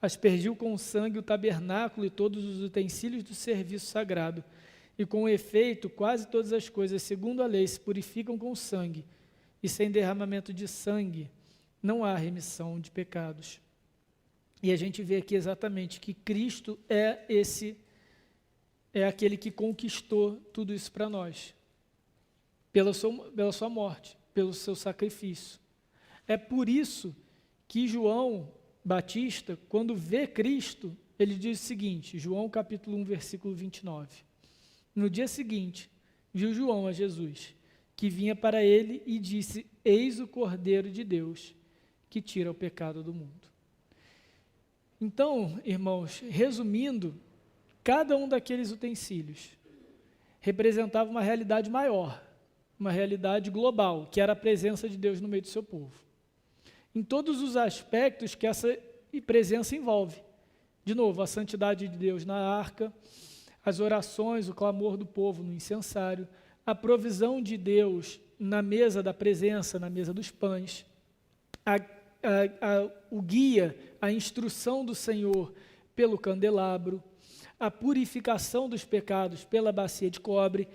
aspergiu com sangue o tabernáculo e todos os utensílios do serviço sagrado. E com efeito, quase todas as coisas, segundo a lei, se purificam com sangue. E sem derramamento de sangue, não há remissão de pecados. E a gente vê aqui exatamente que Cristo é aquele que conquistou tudo isso para nós, pela sua morte, pelo seu sacrifício. É por isso que João Batista, quando vê Cristo, ele diz o seguinte, João capítulo 1, versículo 29. No dia seguinte, viu João a Jesus, que vinha para ele e disse, eis o Cordeiro de Deus, que tira o pecado do mundo. Então, irmãos, resumindo, cada um daqueles utensílios representava uma realidade maior, uma realidade global, que era a presença de Deus no meio do seu povo. Em todos os aspectos que essa presença envolve. De novo, a santidade de Deus na arca, as orações, o clamor do povo no incensário, a provisão de Deus na mesa da presença, na mesa dos pães, o guia, a instrução do Senhor pelo candelabro, a purificação dos pecados pela bacia de cobre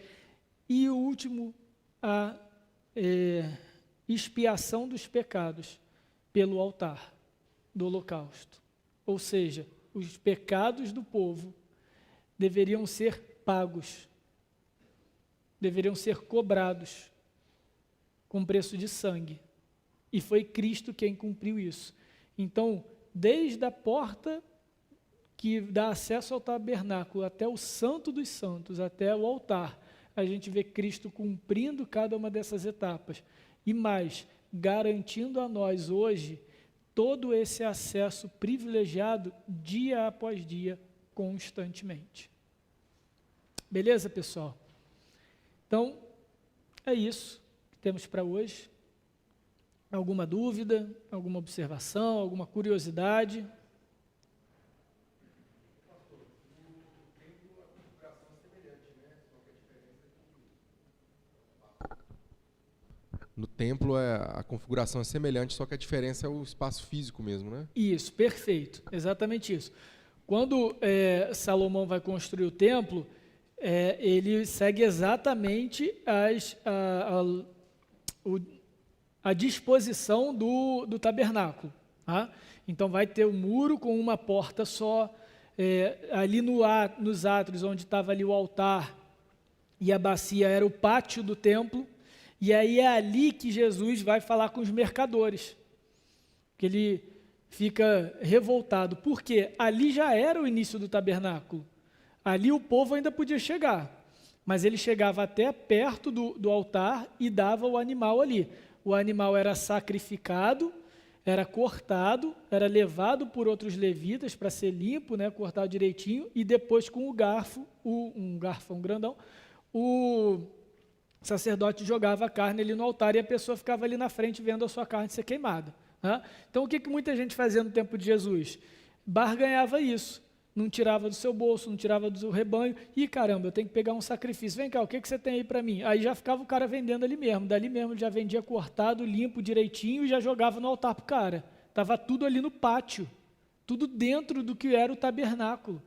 e o último, a expiação dos pecados pelo altar do holocausto. Ou seja, os pecados do povo deveriam ser pagos, deveriam ser cobrados com preço de sangue. E foi Cristo quem cumpriu isso. Então, desde a porta que dá acesso ao tabernáculo até o Santo dos Santos, até o altar, a gente vê Cristo cumprindo cada uma dessas etapas. E mais, garantindo a nós hoje todo esse acesso privilegiado dia após dia, constantemente. Beleza, pessoal? Então, é isso que temos para hoje. Alguma dúvida, alguma observação, alguma curiosidade? No templo a configuração é semelhante, só que a diferença é o espaço físico mesmo, né? Isso, perfeito, exatamente isso. Quando Salomão vai construir o templo, ele segue exatamente a disposição do tabernáculo. Tá? Então vai ter um muro com uma porta só, ali nos átrios onde estava ali o altar e a bacia era o pátio do templo, e aí é ali que Jesus vai falar com os mercadores, que ele fica revoltado, porque ali já era o início do tabernáculo, ali o povo ainda podia chegar, mas ele chegava até perto do altar e dava o animal ali. O animal era sacrificado, era cortado, era levado por outros levitas para ser limpo, né, cortado direitinho, e depois com o garfo, um garfão grandão, o sacerdote jogava a carne ali no altar e a pessoa ficava ali na frente vendo a sua carne ser queimada. Né? Então, o que muita gente fazia no tempo de Jesus? Barganhava isso. Não tirava do seu bolso, não tirava do seu rebanho. Ih, caramba, eu tenho que pegar um sacrifício. Vem cá, o que você tem aí para mim? Aí já ficava o cara vendendo ali mesmo. Dali mesmo ele já vendia cortado, limpo, direitinho e já jogava no altar para o cara. Estava tudo ali no pátio. Tudo dentro do que era o tabernáculo.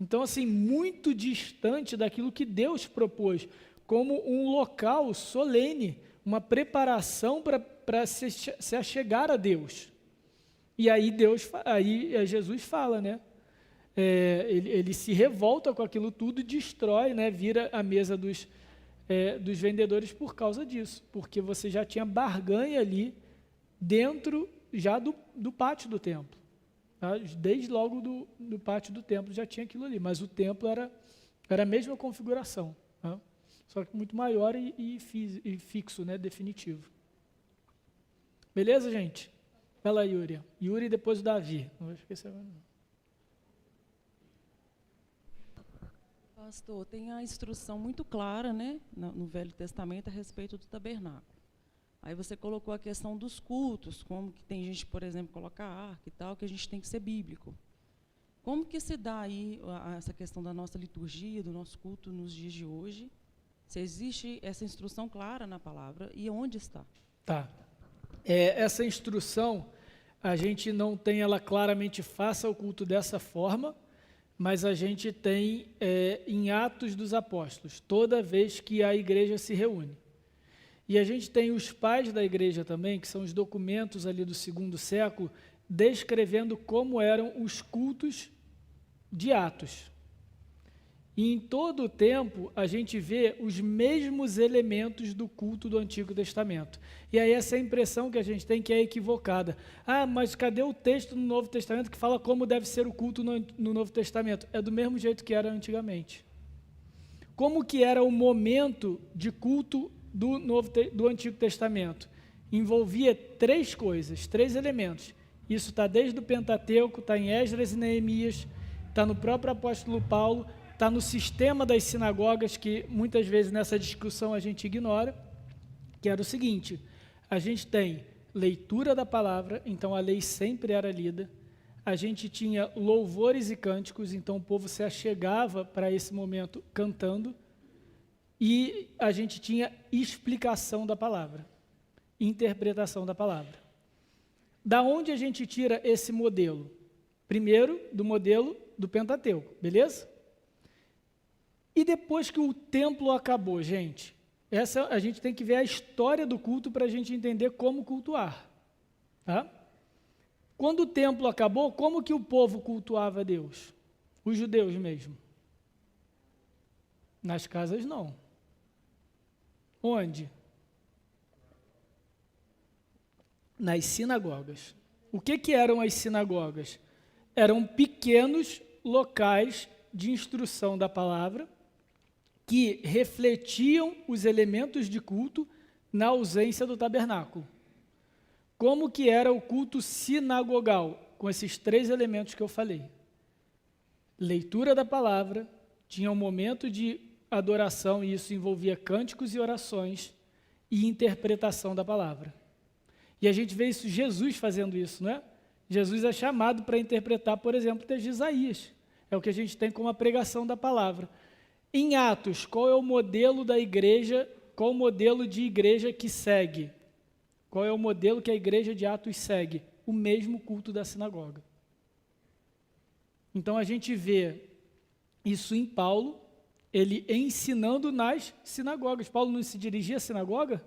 Então, assim, muito distante daquilo que Deus propôs, como um local solene, uma preparação para se achegar a Deus. E aí Jesus fala, né? Ele se revolta com aquilo tudo e destrói, né? Vira a mesa dos vendedores por causa disso, porque você já tinha barganha ali dentro já do pátio do templo. Tá? Desde logo do pátio do templo já tinha aquilo ali, mas o templo era a mesma configuração, tá? Só que muito maior e fixo, né? Definitivo. Beleza, gente? Vai lá, Yuri. Yuri e depois o Davi. Não vou esquecer agora, não. Pastor, tem a instrução muito clara, né, no Velho Testamento a respeito do tabernáculo. Aí você colocou a questão dos cultos, como que tem gente, por exemplo, coloca a arca e tal, que a gente tem que ser bíblico. Como que se dá aí essa questão da nossa liturgia, do nosso culto nos dias de hoje? Se existe essa instrução clara na palavra e onde está? Tá. Essa instrução, a gente não tem ela claramente, faça o culto dessa forma, mas a gente tem em Atos dos Apóstolos, toda vez que a igreja se reúne. E a gente tem os pais da igreja também, que são os documentos ali do 2º século, descrevendo como eram os cultos de Atos. E em todo o tempo, a gente vê os mesmos elementos do culto do Antigo Testamento. E aí essa impressão que a gente tem que é equivocada. Ah, mas cadê o texto no Novo Testamento que fala como deve ser o culto no Novo Testamento? É do mesmo jeito que era antigamente. Como que era o momento de culto do Antigo Testamento? Envolvia 3 coisas, 3 elementos. Isso está desde o Pentateuco, está em Esdras e Neemias, está no próprio apóstolo Paulo, está no sistema das sinagogas, que muitas vezes nessa discussão a gente ignora, que era o seguinte: a gente tem leitura da palavra, então a lei sempre era lida, a gente tinha louvores e cânticos, então o povo se achegava para esse momento cantando, e a gente tinha explicação da palavra, interpretação da palavra. Da onde a gente tira esse modelo? Primeiro, do modelo do Pentateuco, beleza? E depois que o templo acabou, gente, a gente tem que ver a história do culto para a gente entender como cultuar. Tá? Quando o templo acabou, como que o povo cultuava a Deus? Os judeus mesmo. Nas casas não. Onde? Nas sinagogas. O que eram as sinagogas? Eram pequenos locais de instrução da palavra que refletiam os elementos de culto na ausência do tabernáculo. Como que era o culto sinagogal? Com esses 3 elementos que eu falei. Leitura da palavra, tinha um momento de adoração, e isso envolvia cânticos e orações, e interpretação da palavra. E a gente vê isso, Jesus fazendo isso, não é? Jesus é chamado para interpretar, por exemplo, o texto de Isaías. É o que a gente tem como a pregação da palavra. Em Atos, qual é o modelo da igreja, qual o modelo de igreja que segue? Qual é o modelo que a igreja de Atos segue? O mesmo culto da sinagoga. Então a gente vê isso em Paulo, ele ensinando nas sinagogas. Paulo não se dirigia à sinagoga?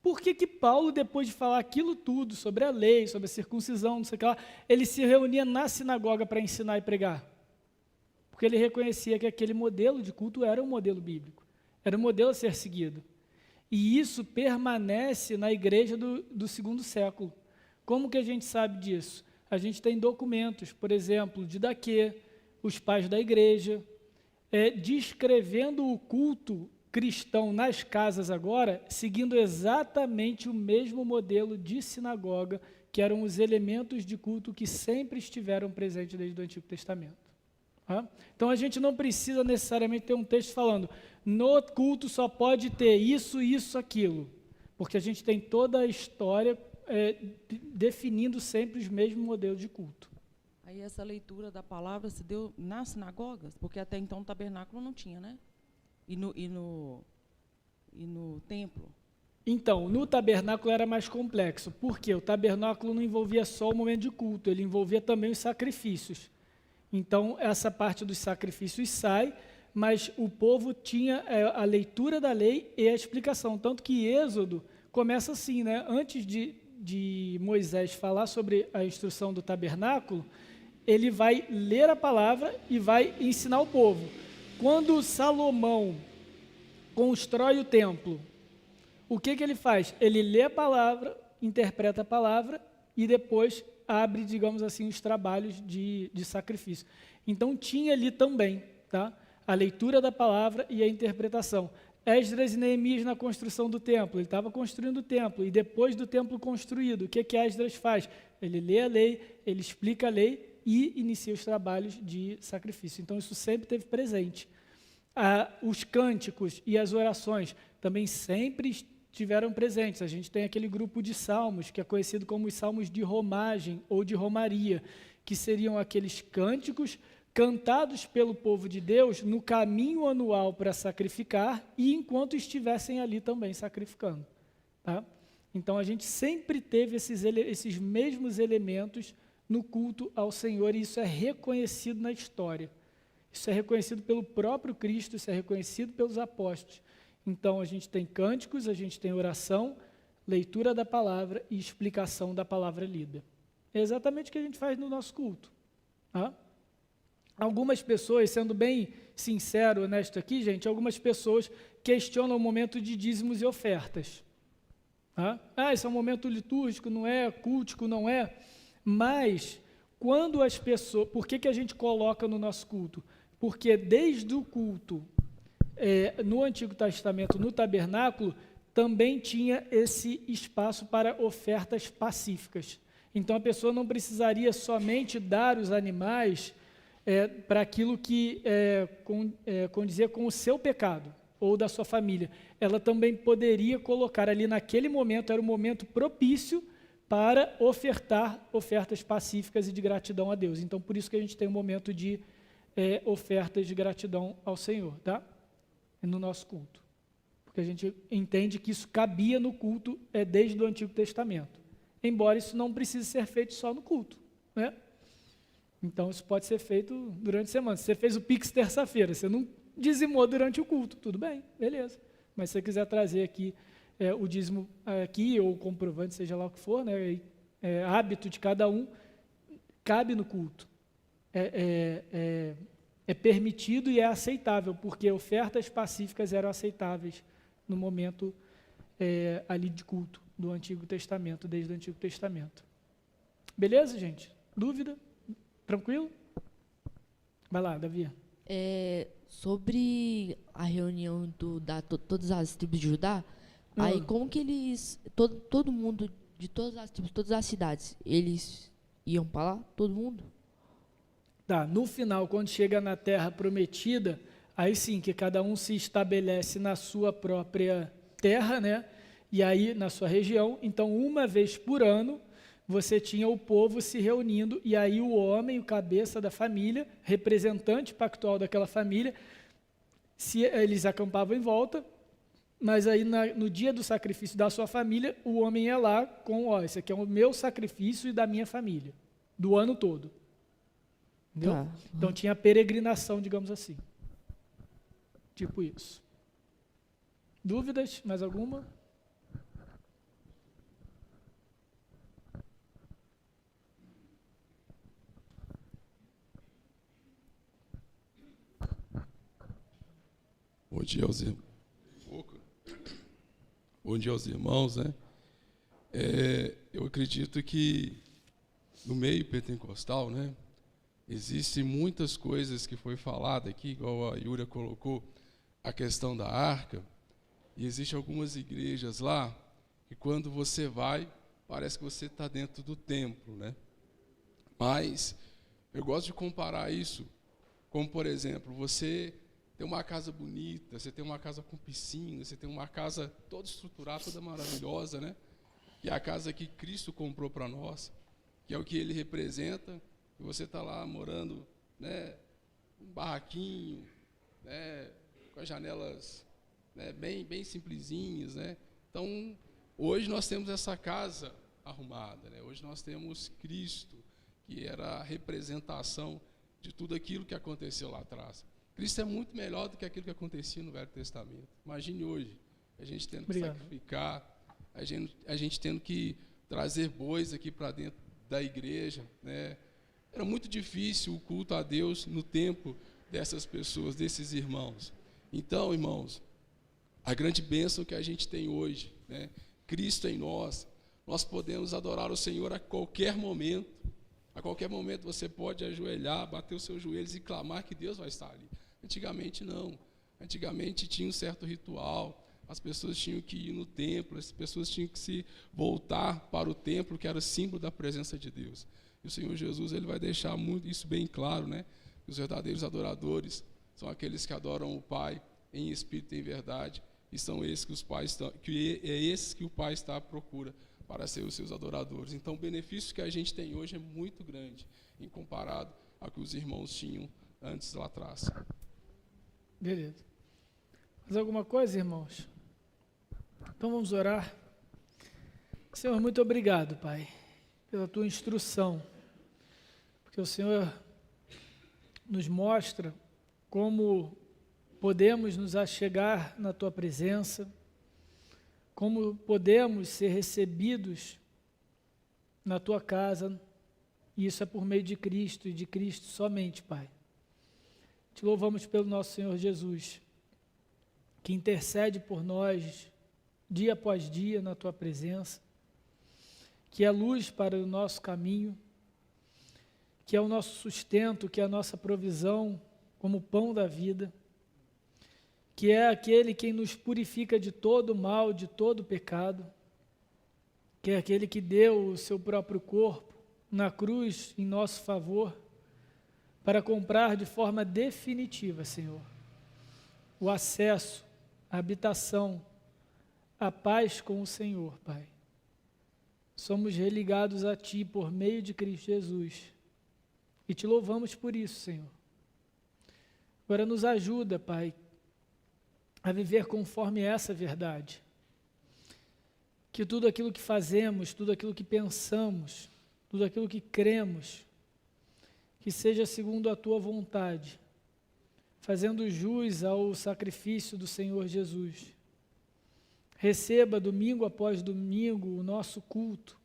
Por que Paulo, depois de falar aquilo tudo sobre a lei, sobre a circuncisão, não sei o que lá, ele se reunia na sinagoga para ensinar e pregar? Porque ele reconhecia que aquele modelo de culto era um modelo bíblico, era um modelo a ser seguido. E isso permanece na igreja do 2º século. Como que a gente sabe disso? A gente tem documentos, por exemplo, de Daquê, os pais da igreja, descrevendo o culto cristão nas casas agora, seguindo exatamente o mesmo modelo de sinagoga, que eram os elementos de culto que sempre estiveram presentes desde o Antigo Testamento. Tá? Então a gente não precisa necessariamente ter um texto falando, no culto só pode ter isso, isso, aquilo, porque a gente tem toda a história definindo sempre os mesmos modelos de culto. Aí essa leitura da palavra se deu nas sinagogas, porque até então o tabernáculo não tinha, né? E no templo. Então, no tabernáculo era mais complexo. Por quê? O tabernáculo não envolvia só o momento de culto, ele envolvia também os sacrifícios. Então, essa parte dos sacrifícios sai, mas o povo tinha a leitura da lei e a explicação. Tanto que Êxodo começa assim, né? Antes de Moisés falar sobre a instrução do tabernáculo, ele vai ler a palavra e vai ensinar o povo. Quando Salomão constrói o templo, o que ele faz? Ele lê a palavra, interpreta a palavra e depois abre, digamos assim, os trabalhos de sacrifício. Então tinha ali também, tá? A leitura da palavra e a interpretação. Esdras e Neemias na construção do templo, ele estava construindo o templo, e depois do templo construído, o que Esdras faz? Ele lê a lei, ele explica a lei e inicia os trabalhos de sacrifício. Então isso sempre esteve presente. Os cânticos e as orações também sempre estiveram presentes. A gente tem aquele grupo de salmos, que é conhecido como os salmos de romagem ou de romaria, que seriam aqueles cânticos cantados pelo povo de Deus no caminho anual para sacrificar e enquanto estivessem ali também sacrificando. Tá? Então, a gente sempre teve esses mesmos elementos no culto ao Senhor, e isso é reconhecido na história. Isso é reconhecido pelo próprio Cristo, isso é reconhecido pelos apóstolos. Então, a gente tem cânticos, a gente tem oração, leitura da palavra e explicação da palavra lida. É exatamente o que a gente faz no nosso culto. Tá? Algumas pessoas, sendo bem sincero, honesto aqui, gente, algumas pessoas questionam o momento de dízimos e ofertas. Tá? Isso é um momento litúrgico, não é? Cultico, não é? Mas, quando as pessoas... Por que a gente coloca no nosso culto? Porque desde o culto, no Antigo Testamento, no tabernáculo, também tinha esse espaço para ofertas pacíficas. Então, a pessoa não precisaria somente dar os animais para aquilo que condizia com o seu pecado ou da sua família. Ela também poderia colocar ali naquele momento, era um momento propício para ofertar ofertas pacíficas e de gratidão a Deus. Então, por isso que a gente tem um momento de ofertas de gratidão ao Senhor, tá? No nosso culto. Porque a gente entende que isso cabia no culto desde o Antigo Testamento. Embora isso não precise ser feito só no culto, né? Então, isso pode ser feito durante a semana. Se você fez o Pix terça-feira, você não dizimou durante o culto, tudo bem, beleza. Mas se você quiser trazer aqui o dízimo aqui, ou o comprovante, seja lá o que for, né, hábito de cada um, cabe no culto. É permitido e é aceitável, porque ofertas pacíficas eram aceitáveis no momento ali de culto do Antigo Testamento, desde o Antigo Testamento. Beleza, gente? Dúvida? Tranquilo? Vai lá, Davi. Sobre a reunião todas as tribos de Judá, aí como que eles, todo mundo de todas as tribos, todas as cidades, eles iam para lá, todo mundo? Tá, no final, quando chega na terra prometida, aí sim que cada um se estabelece na sua própria terra, né? E aí na sua região. Então, uma vez por ano, você tinha o povo se reunindo, e aí o homem, o cabeça da família, representante pactual daquela família, eles acampavam em volta, mas aí no dia do sacrifício da sua família, o homem ia lá com, esse aqui é o meu sacrifício e da minha família, do ano todo. Entendeu? Tá. Então tinha a peregrinação, digamos assim. Tipo isso. Dúvidas? Mais alguma? Bom dia aos irmãos, né? Eu acredito que no meio pentecostal, né, existem muitas coisas que foi falada aqui, igual a Yura colocou, a questão da arca, e existem algumas igrejas lá, que quando você vai, parece que você está dentro do templo, né? Mas eu gosto de comparar isso, como por exemplo, você tem uma casa bonita, você tem uma casa com piscina, você tem uma casa toda estruturada, toda maravilhosa, né? Que é a casa que Cristo comprou para nós, que é o que Ele representa, e você está lá morando, né, um barraquinho, né, com as janelas, né, bem simplesinhas, né? Então, hoje nós temos essa casa arrumada, né? Hoje nós temos Cristo, que era a representação de tudo aquilo que aconteceu lá atrás. Cristo é muito melhor do que aquilo que acontecia no Velho Testamento. Imagine hoje, a gente tendo que sacrificar, a gente tendo que trazer bois aqui para dentro da igreja, né? Era muito difícil o culto a Deus no tempo dessas pessoas, desses irmãos. Então, irmãos, a grande bênção que a gente tem hoje, né? Cristo em nós, nós podemos adorar o Senhor a qualquer momento. A qualquer momento você pode ajoelhar, bater os seus joelhos e clamar que Deus vai estar ali. Antigamente não. Antigamente tinha um certo ritual, as pessoas tinham que ir no templo, as pessoas tinham que se voltar para o templo, que era símbolo da presença de Deus. E o Senhor Jesus, ele vai deixar muito isso bem claro, né? Os verdadeiros adoradores são aqueles que adoram o Pai em espírito e em verdade, e são esses que os pais estão, que é esses que o Pai está à procura para ser os seus adoradores. Então, o benefício que a gente tem hoje é muito grande, em comparado ao que os irmãos tinham antes lá atrás. Beleza. Mais alguma coisa, irmãos? Então vamos orar. Senhor, muito obrigado, Pai, pela Tua instrução, porque o Senhor nos mostra como podemos nos achegar na Tua presença, como podemos ser recebidos na Tua casa, e isso é por meio de Cristo e de Cristo somente, Pai. Te louvamos pelo nosso Senhor Jesus, que intercede por nós dia após dia na Tua presença, que é luz para o nosso caminho, que é o nosso sustento, que é a nossa provisão como pão da vida, que é aquele quem nos purifica de todo mal, de todo pecado, que é aquele que deu o seu próprio corpo na cruz em nosso favor, para comprar de forma definitiva, Senhor, o acesso, a habitação, a paz com o Senhor, Pai. Somos religados a Ti por meio de Cristo Jesus e Te louvamos por isso, Senhor. Agora nos ajuda, Pai, a viver conforme essa verdade. Que tudo aquilo que fazemos, tudo aquilo que pensamos, tudo aquilo que cremos, que seja segundo a Tua vontade, fazendo jus ao sacrifício do Senhor Jesus. Receba domingo após domingo o nosso culto,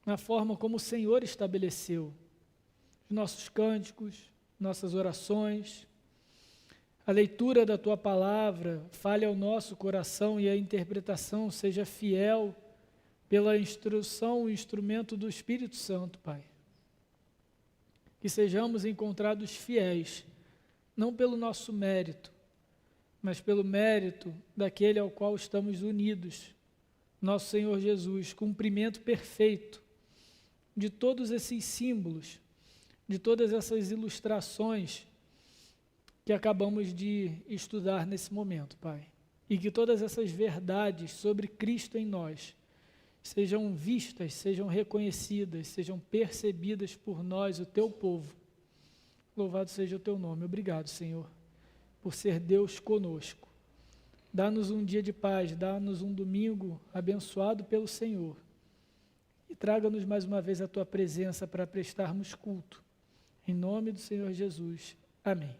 na forma como o Senhor estabeleceu, os nossos cânticos, nossas orações, a leitura da Tua palavra fale ao nosso coração e a interpretação seja fiel pela instrução e instrumento do Espírito Santo, Pai. Que sejamos encontrados fiéis, não pelo nosso mérito, mas pelo mérito daquele ao qual estamos unidos, nosso Senhor Jesus, cumprimento perfeito de todos esses símbolos, de todas essas ilustrações que acabamos de estudar nesse momento, Pai. E que todas essas verdades sobre Cristo em nós sejam vistas, sejam reconhecidas, sejam percebidas por nós, o Teu povo. Louvado seja o Teu nome. Obrigado, Senhor, por ser Deus conosco. Dá-nos um dia de paz, dá-nos um domingo abençoado pelo Senhor. E traga-nos mais uma vez a Tua presença para prestarmos culto. Em nome do Senhor Jesus. Amém.